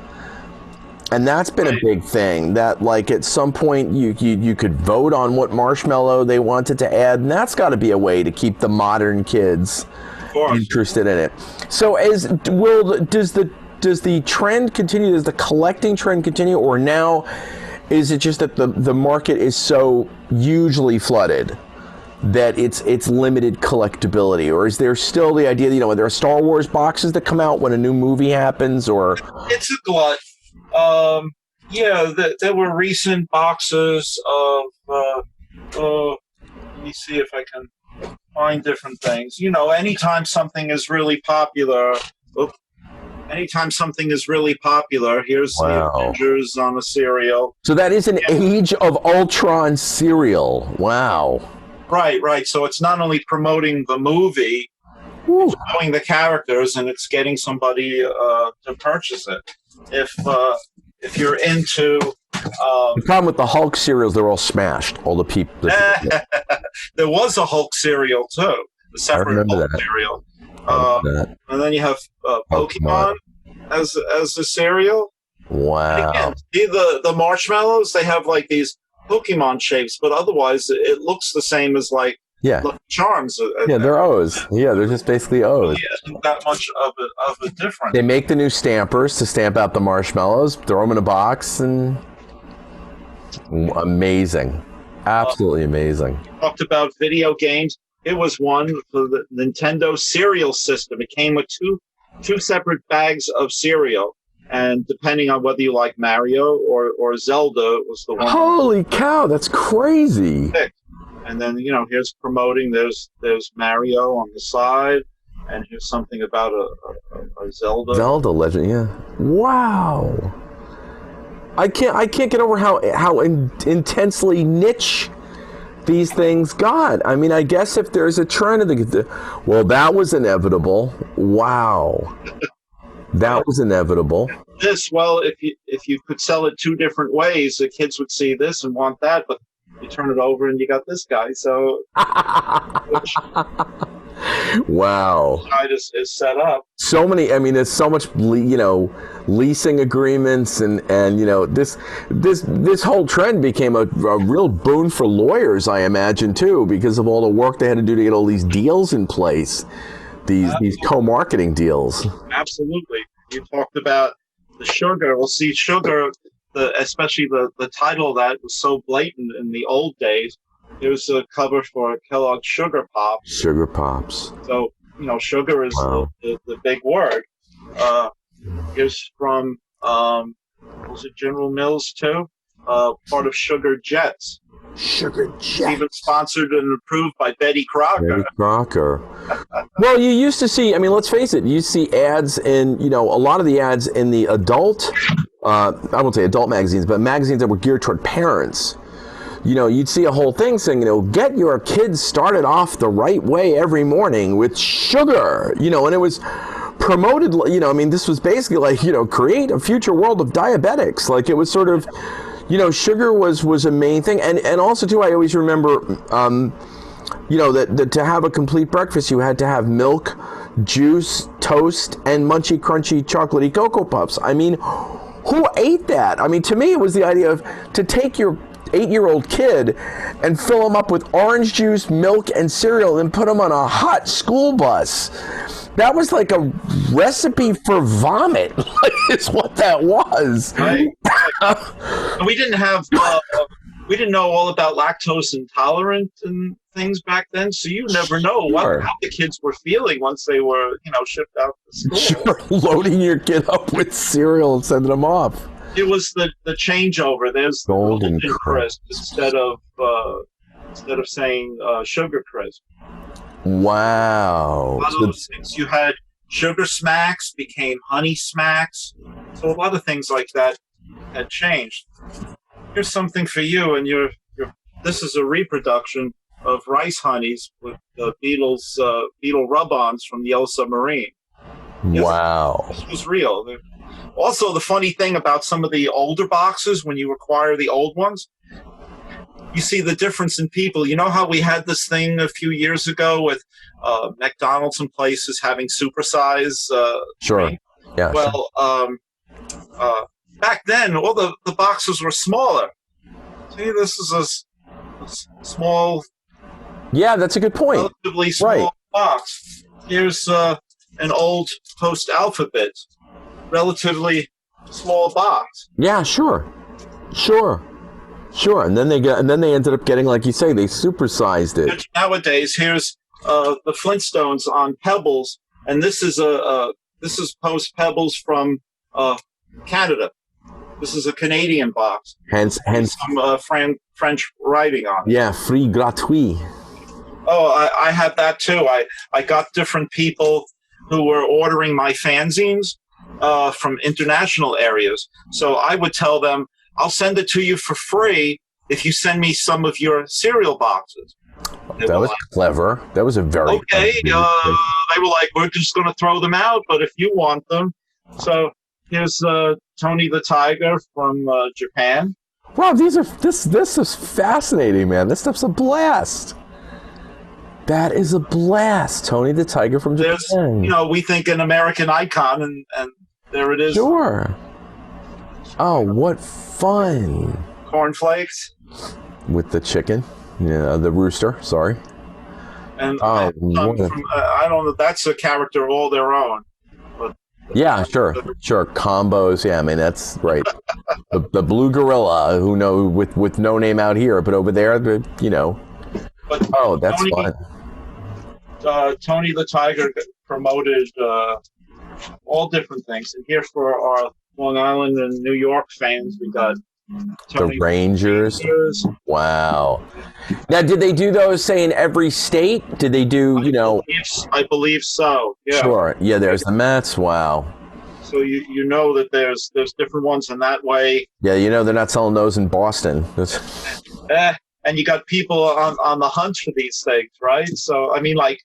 And that's been a big thing, that like at some point you could vote on what marshmallow they wanted to add, and that's got to be a way to keep the modern kids interested in it. So does the trend continue? Does the collecting trend continue, or now is it just that the market is so hugely flooded that it's limited collectability? Or is there still the idea that, there are Star Wars boxes that come out when a new movie happens? Or it's a glut. There were recent boxes of let me see if I can find different things. Anytime something is really popular, here's the Avengers on a cereal. So that is an Age of Ultron cereal. Wow. Right. So it's not only promoting the movie, it's showing the characters, and it's getting somebody to purchase it. If you're into the problem with the Hulk cereals, they're all smashed. All the people. There was a Hulk cereal too, a separate Hulk cereal. And then you have Pokemon as a cereal. Wow. And again, see the marshmallows, they have like these Pokemon shapes, but otherwise it looks the same as like Lucky Charms. They're O's. Yeah, they're just basically O's. Isn't that much of a difference. They make the new stampers to stamp out the marshmallows, throw them in a box, and amazing. Absolutely amazing. Talked about video games. It was one for the Nintendo cereal system. It came with two separate bags of cereal, and depending on whether you like Mario or Zelda, was the one. Holy cow, that's crazy. And then, here's promoting, there's Mario on the side, and here's something about a Zelda. Zelda legend, yeah. Wow. I can't get over how intensely niche these things got. I mean, I guess if there's a trend of that was inevitable. Wow. That was inevitable. If you could sell it two different ways, the kids would see this and want that, but you turn it over and you got this guy. So wow. Side is set up. So many. I mean, there's so much, leasing agreements, and this whole trend became a real boon for lawyers, I imagine, too, because of all the work they had to do to get all these deals in place, these co-marketing deals. Absolutely. You talked about the sugar. We'll see sugar. Especially the title of that was so blatant in the old days. It was a cover for Kellogg's Sugar Pops. Sugar Pops. So, sugar is the big word. Here's from, was it General Mills too? Part of Sugar Jets. Sugar Jets. Even sponsored and approved by Betty Crocker. Well, you used to see, let's face it, you see ads in, a lot of the ads in the adult, I won't say adult magazines, but magazines that were geared toward parents. You'd see a whole thing saying, get your kids started off the right way every morning with sugar, and it was promoted, this was basically like, create a future world of diabetics. Like, it was sort of, sugar was a main thing. And also, too, I always remember, that to have a complete breakfast, you had to have milk, juice, toast, and munchy, crunchy, chocolatey Cocoa Puffs. Who ate that? To me, it was the idea of to take your 8-year-old kid and fill them up with orange juice, milk, and cereal and put them on a hot school bus. That was like a recipe for vomit, is what that was. Right. We didn't have, we didn't know all about lactose intolerant and things back then, so you never know how the kids were feeling once they were, shipped out to school. Sure, loading your kid up with cereal and sending them off. It was the changeover. There's Golden Crisp instead of saying Sugar Crisp. Wow. Those things. You had Sugar Smacks became Honey Smacks. So a lot of things like that had changed. Here's something for you, and this is a reproduction of Rice Honeys with the Beetle rub-ons from the Yellow Submarine. Wow. This was real. Also, the funny thing about some of the older boxes, when you acquire the old ones, you see the difference in people. You know how we had this thing a few years ago with McDonald's and places having supersize? Sure. Meat? Yeah. Well, back then, all the boxes were smaller. See, this is a small... Yeah, that's a good point. Relatively small box. Here's an old post-alphabet, relatively small box. Yeah, sure. And then they ended up getting, like you say, they supersized it. Nowadays, here's the Flintstones on Pebbles, and this is post Pebbles from Canada. This is a Canadian box. Hence some French writing on it. Yeah, free gratuit. Oh, I had that too. I got different people who were ordering my fanzines from international areas. So I would tell them, I'll send it to you for free if you send me some of your cereal boxes. That was clever. That was a very okay. They were like, we're just going to throw them out, but if you want them. So here's Tony the Tiger from Japan. Wow, this is fascinating, man. This stuff's a blast. That is a blast. Tony the Tiger from Japan. We think an American icon, and there it is. Sure. Oh, what fun. Cornflakes. With the chicken. Yeah, the rooster, sorry. And I don't know, that's a character all their own. Yeah, sure. Combos. Yeah, I mean, that's right. the blue gorilla, with no name out here, but over there, But that's fun. Tony the Tiger promoted all different things. And here for our Long Island and New York fans, we got Tony the Rangers. Wow. Now, did they do those, say, in every state? Did they do, I believe so. Yeah. Sure. Yeah, there's the Mets. Wow. So you know that there's different ones in that way. Yeah, they're not selling those in Boston. And you got people on the hunt for these things, right? So, I mean, like,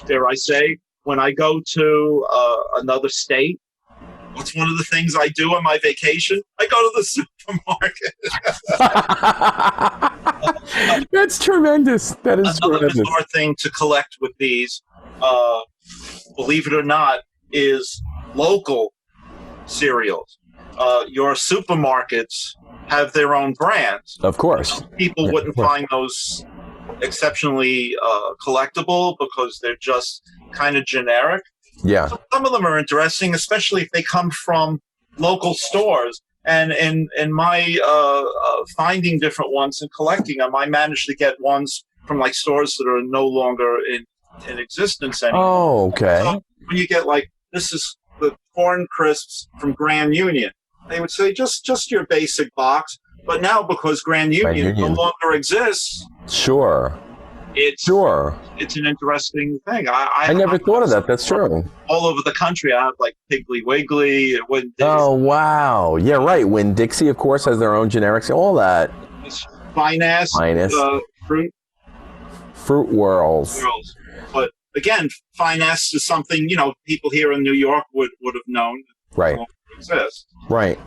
dare I say, when I go to another state, what's one of the things I do on my vacation? I go to the supermarket. That's tremendous. That is another tremendous. bizarre thing to collect with these, believe it or not, is local cereals. Your supermarkets have their own brands. Of course. People wouldn't find those exceptionally collectible because they're just kind of generic. Yeah. So some of them are interesting, especially if they come from local stores. And in my finding different ones and collecting them, I managed to get ones from like stores that are no longer in existence anymore. Oh, okay. So when you get like, this is the corn crisps from Grand Union, they would say just your basic box. But now because Grand Union no longer exists, sure, it's an interesting thing. I never thought of that. That's true. All over the country, I have like Piggly Wiggly. Oh wow, yeah, right. Winn-Dixie, of course, has their own generics. All that. Finest. Fruit Whirls. But again, Finest is something people here in New York would have known. Right. Exists. Right.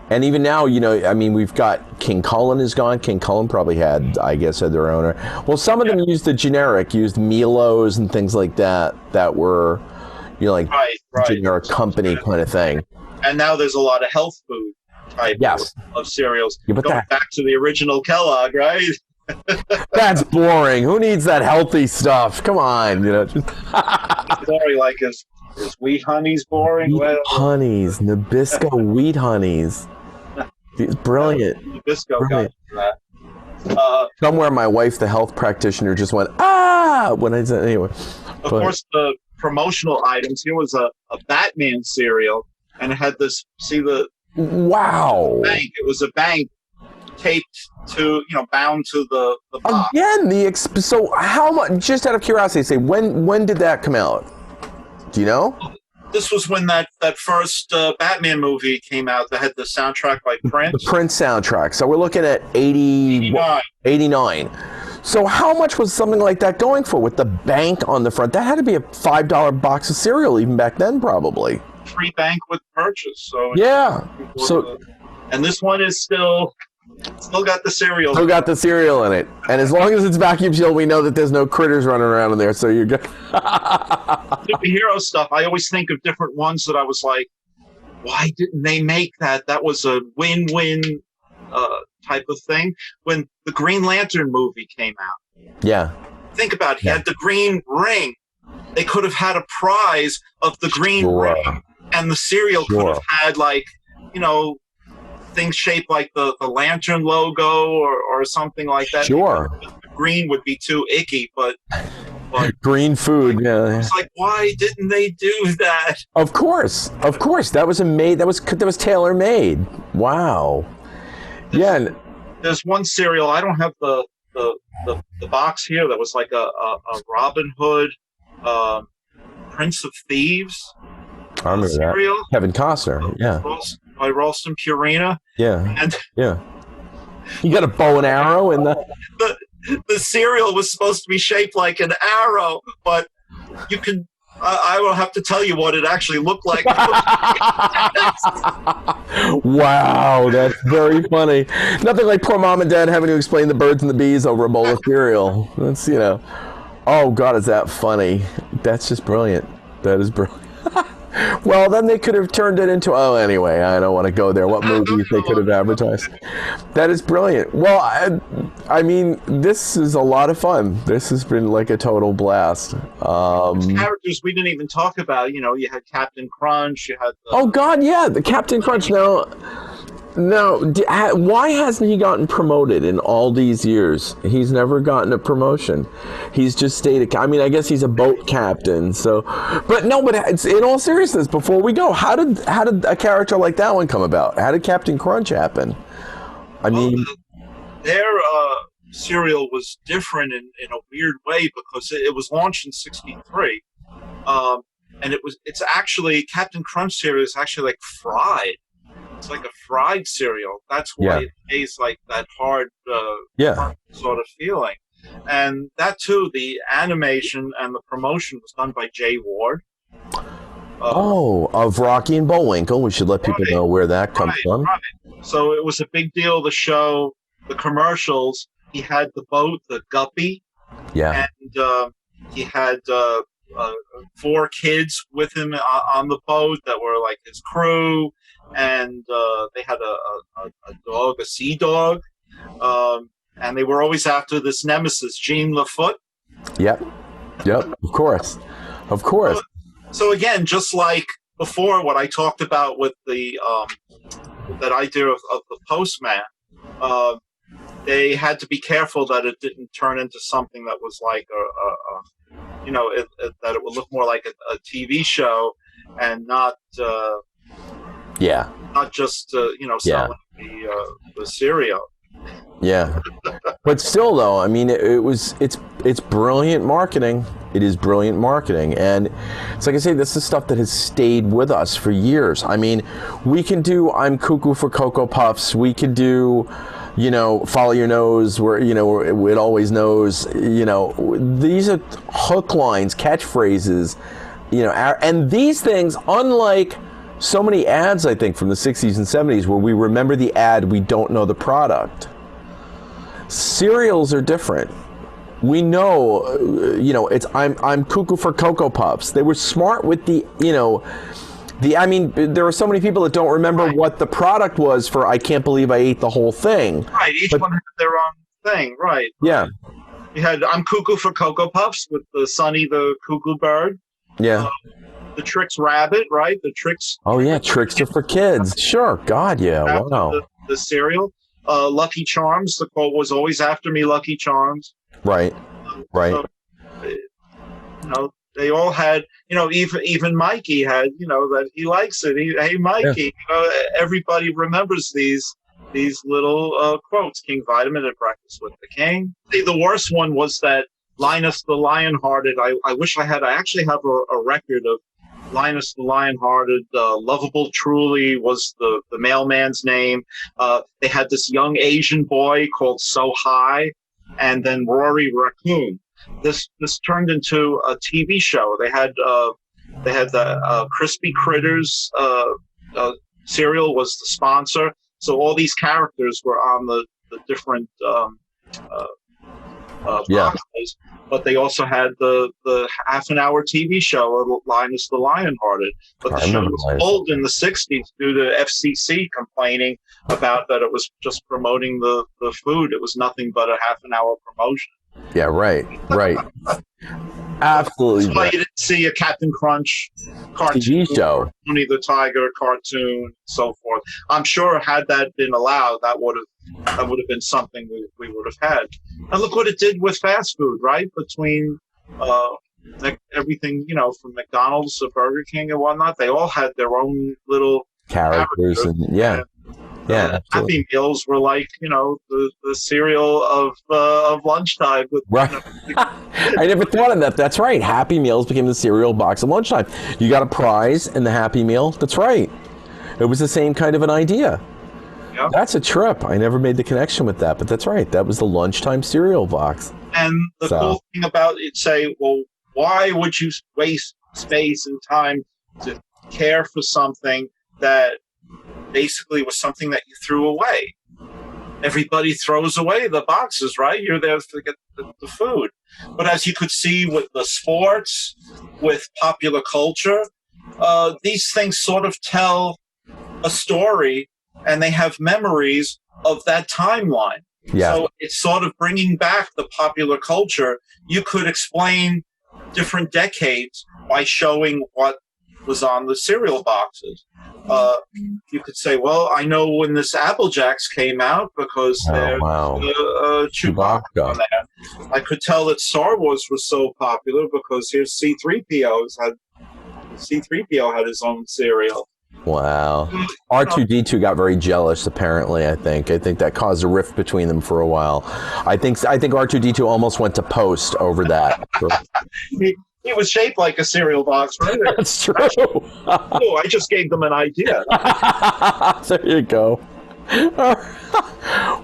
And even now, we've got King Cullen is gone. King Cullen probably had their owner. Well, some of them used Milos and things like that were, generic company kind of thing. And now there's a lot of health food type of cereals. Yeah, going back to the original Kellogg, right? That's boring. Who needs that healthy stuff? Come on, Sorry, like is Wheat Honeys boring? Wheat Honeys, Nabisco Wheat Honeys. It's brilliant. Nabisco got that. Somewhere my wife, the health practitioner, just went, when I said, anyway. Of course, the promotional items, here was a Batman cereal, and it had this, wow. Bank. It was a bank taped to, bound to the box. Again, so how much, just out of curiosity, when did that come out? Do you know? This was when that first Batman movie came out that had the soundtrack by Prince. The Prince soundtrack. So we're looking at 89. So how much was something like that going for with the bank on the front? That had to be a $5 box of cereal even back then, probably. Free bank with purchase. So yeah. So and this one is still got the cereal. Still got the cereal in it. And as long as it's vacuum sealed, we know that there's no critters running around in there. So you're good. Superhero stuff. I always think of different ones that I was like, why didn't they make that? That was a win-win type of thing. When the Green Lantern movie came out. Yeah. Think about it. He had the green ring. They could have had a prize of the green ring. And the cereal could have had, like, you know, things shaped like the Lantern logo or something like that. Sure. Green would be too icky, but green food. Yeah. It's like, why didn't they do that? Of course. That was tailor made. Wow. There's one cereal. I don't have the box here. That was like a Robin Hood, Prince of Thieves. I remember cereal. That. Kevin Costner. Yeah. By Ralston Purina. Yeah. And you got a bow and arrow in the cereal was supposed to be shaped like an arrow, but you can. I will have to tell you what it actually looked like. Wow, that's very funny. Nothing like poor mom and dad having to explain the birds and the bees over a bowl of cereal. That's, oh God, is that funny? That's just brilliant. That is brilliant. Well, then they could have turned it into, anyway, I don't want to go there. What movies they could have advertised. That is brilliant. Well, I mean, this is a lot of fun. This has been like a total blast. Characters we didn't even talk about, you had Captain Crunch, you had oh, God, yeah, the Captain Crunch. Now, why hasn't he gotten promoted in all these years? He's never gotten a promotion. He's just stayed. I mean, I guess he's a boat captain. So, but it's, in all seriousness, before we go, how did a character like that one come about? How did Captain Crunch happen? I mean, their cereal was different in a weird way because it was launched in '63, and it's actually Captain Crunch cereal is actually like fried. It's like a fried cereal. That's why it tastes like that hard sort of feeling. And that, too, the animation and the promotion was done by Jay Ward. Of Rocky and Bullwinkle. We should let people know where that comes from. Right. So it was a big deal, the show, the commercials. He had the boat, the Guppy. Yeah. And he had 4 kids with him on the boat that were like his crew. And they had a dog, a sea dog, and they were always after this nemesis, Jean Lafoot. Yep, of course. So again, just like before, what I talked about with the that idea of the postman, they had to be careful that it didn't turn into something that was like that it would look more like a TV show and not. Not just selling the cereal. Yeah, but still, though, I mean, it's brilliant marketing. It is brilliant marketing, and it's like I say, this is stuff that has stayed with us for years. I mean, we can do "I'm Cuckoo for Cocoa Puffs." We can do, "Follow Your Nose," where it always knows. These are hook lines, catchphrases. And these things, unlike so many ads, I think, from the 60s and 70s where we remember the ad, we don't know the product. Cereals are different. We know, it's I'm Cuckoo for Cocoa Puffs. They were smart with there are so many people that don't remember what the product was for I Can't Believe I Ate the Whole Thing. Right, each one had their own thing, right. Yeah. You had I'm Cuckoo for Cocoa Puffs with the Sonny the Cuckoo Bird. Yeah. The Trix Rabbit, right? The Trix. Oh yeah, Trix are for kids. Sure, God, yeah, wow. The cereal, Lucky Charms. The quote was always "After me, Lucky Charms." Right. So, they all had. Even Mikey had. That he likes it. Hey, Mikey. Yeah. Everybody remembers these little quotes. King Vitamin and Breakfast with the King. The worst one was that Linus the Lionhearted. I wish I had. I actually have a record of Linus the Lionhearted, Lovable Truly was the mailman's name. They had this young Asian boy called So High, and then Rory Raccoon. This turned into a TV show. They had the Crispy Critters cereal was the sponsor. So all these characters were on the different boxes, but they also had the half-an-hour TV show, Linus the Lionhearted. But the show was pulled in the 60s due to FCC complaining about that it was just promoting the food. It was nothing but a half-an-hour promotion. Yeah, right. Absolutely. That's why you didn't see a Captain Crunch cartoon, TV show, Tony the Tiger cartoon, and so forth. I'm sure had that been allowed, that would have been something we would have had. And look what it did with fast food, right? Between everything, from McDonald's to Burger King and whatnot, they all had their own little characters, and Happy Meals were like, the cereal of lunchtime. Right. I never thought of that. That's right. Happy Meals became the cereal box at lunchtime. You got a prize in the Happy Meal. That's right. It was the same kind of an idea. Yep. That's a trip. I never made the connection with that, but that's right. That was the lunchtime cereal box. And the cool thing about it, say, well, why would you waste space and time to care for something that basically was something that you threw away? Everybody throws away the boxes, right? You're there to get the food. But as you could see with the sports, with popular culture, these things sort of tell a story, and they have memories of that timeline. Yeah. So it's sort of bringing back the popular culture. You could explain different decades by showing what was on the cereal boxes. You could say, well, I know when this Apple Jacks came out because there's Chewbacca on there. I could tell that Star Wars was so popular because here's C-3PO had his own cereal. Wow. R2-D2 got very jealous, apparently, I think that caused a rift between them for a while. I think R2-D2 almost went to Post over that. He was shaped like a cereal box, right? That's true. I just gave them an idea. There you go.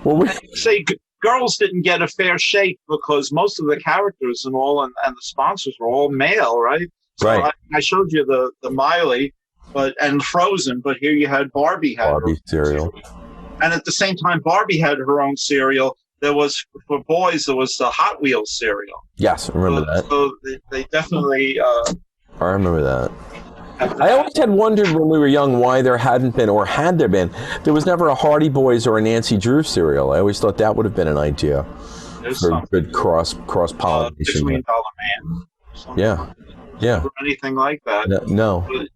Well, say girls didn't get a fair shake because most of the characters and the sponsors were all male, right? So right. I showed you the Miley, and Frozen, but here you had Barbie cereal. And at the same time, Barbie had her own cereal. There was, for boys, there was the Hot Wheels cereal. Yes, I remember that. So they definitely... I remember that. I always had wondered when we were young why there hadn't been, or had there been, there was never a Hardy Boys or a Nancy Drew cereal. I always thought that would have been an idea for good cross-pollination. $6 Million Man. Yeah. Or anything like that. No. But,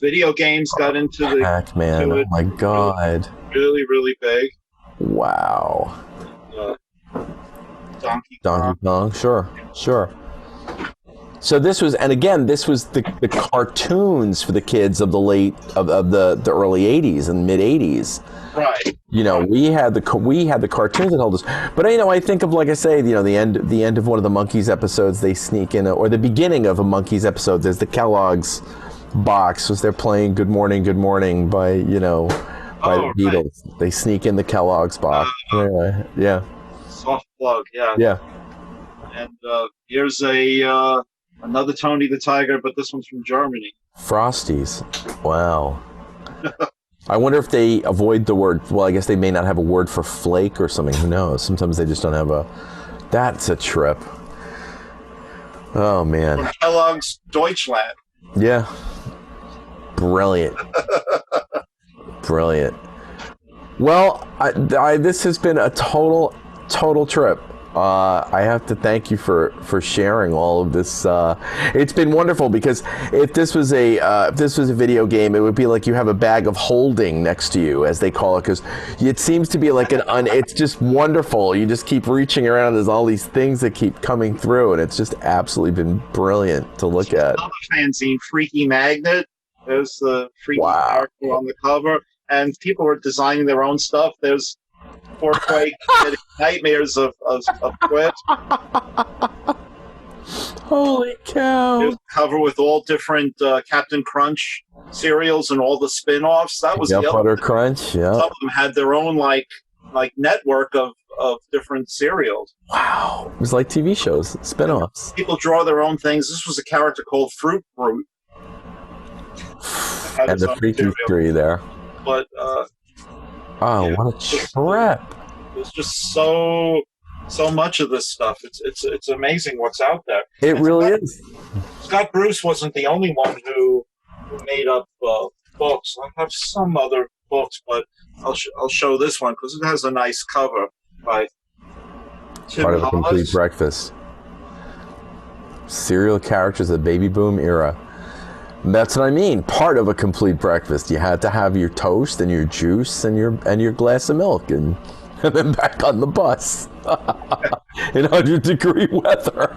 video games got into the... Pac-Man, oh my God. Really, really big. Wow. Donkey Kong, sure. So this was the cartoons for the kids of the the early 80s and mid 80s. Right. We had the cartoons that held us. But I think of, like I say, the end of one of the Monkees episodes, they sneak in, or the beginning of a Monkees episode, there's the Kellogg's box, was they're playing Good Morning by the Beatles. Right. They sneak in the Kellogg's box. Anyway, yeah. Soft plug, yeah. Yeah. And here's another Tony the Tiger, but this one's from Germany. Frosties. Wow. I wonder if they avoid the word, well, I guess they may not have a word for flake or something. Who knows? Sometimes they just don't have that's a trip. Oh, man. From Kellogg's Deutschland. Yeah. Brilliant. Brilliant. Well, this has been a total trip. I have to thank you for sharing all of this. It's been wonderful because if this was a video game, it would be like you have a bag of holding next to you, as they call it, because it seems to be like it's just wonderful. You just keep reaching around. There's all these things that keep coming through, and it's just absolutely been brilliant to look at. Another fanzine, Freaky Magnet. There's the freaky character on the cover, and people were designing their own stuff. There's Porquake getting nightmares of quit. Holy cow! It was a cover with all different Captain Crunch cereals and all the spin-offs. That was Yeah, the other Butter thing. Crunch. Yeah. Some of them had their own like network of different cereals. Wow. It was like TV shows, spin-offs. People draw their own things. This was a character called Fruit Brute. And the Freaky cereal. Three there. But Oh, what a trip! There's just so much of this stuff. It's amazing what's out there. It really is. Scott Bruce wasn't the only one who made up books. I have some other books, but I'll show this one because it has a nice cover by Tim Part of a Hollis. complete breakfast. Cereal characters of the baby boom era. That's what I mean. Part of a complete breakfast. You had to have your toast and your juice and your glass of milk and then back on the bus in 100-degree weather.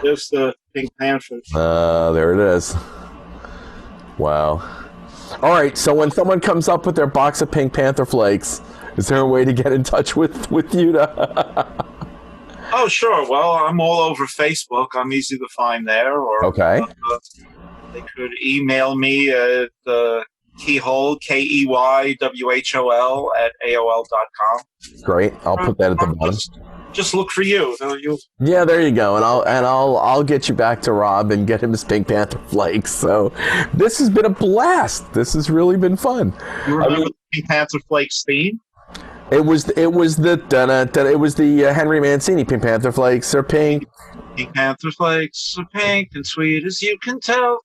There's the Pink Panthers. There it is. Wow. All right. So when someone comes up with their box of Pink Panther flakes, is there a way to get in touch with you to? Oh, sure. Well, I'm all over Facebook. I'm easy to find there. Or Okay. They could email me at keyhole, KEYWHOL at AOL.com. Great. I'll put that at the bottom. Just look for you. Yeah, there you go. And I'll get you back to Rob and get him his Pink Panther flakes. So this has been a blast. This has really been fun. You remember the Pink Panther Flakes theme? It was the Henry Mancini Pink Panther flakes are pink. Pink Panther Flakes are pink and sweet as you can tell,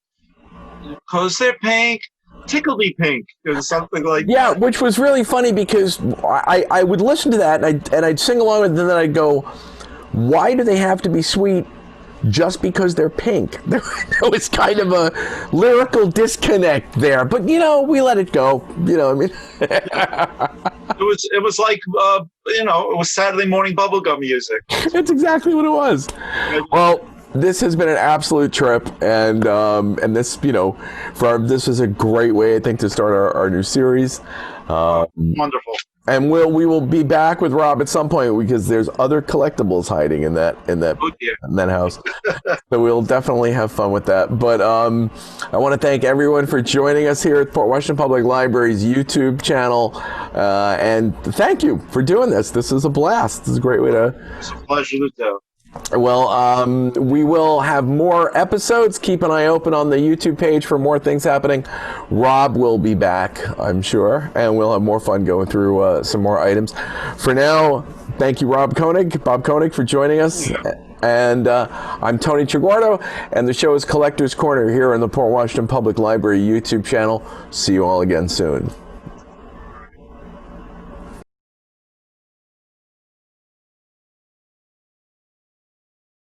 because they're pink. Tickle me pink, or something like Yeah, that. which was really funny because I would listen to that and I'd sing along with it, and then I'd go, why do they have to be sweet just because they're pink? There was kind of a lyrical disconnect there, but we let it go. I mean, It was like it was Saturday morning bubblegum music. that's exactly what it was. Well, this has been an absolute trip, and this this is a great way, I think, to start our new series. Wonderful. And we will be back with Rob at some point because there's other collectibles hiding in that house. So we'll definitely have fun with that. But I want to thank everyone for joining us here at Port Washington Public Library's YouTube channel, and thank you for doing this. This is a blast. This is a great way to. It's a pleasure to do. Well, we will have more episodes. Keep an eye open on the YouTube page for more things happening. Rob will be back, I'm sure, and we'll have more fun going through some more items. For now, thank you, Bob Koenig, for joining us. And I'm Tony Traguardo, and the show is Collector's Corner here on the Port Washington Public Library YouTube channel. See you all again soon.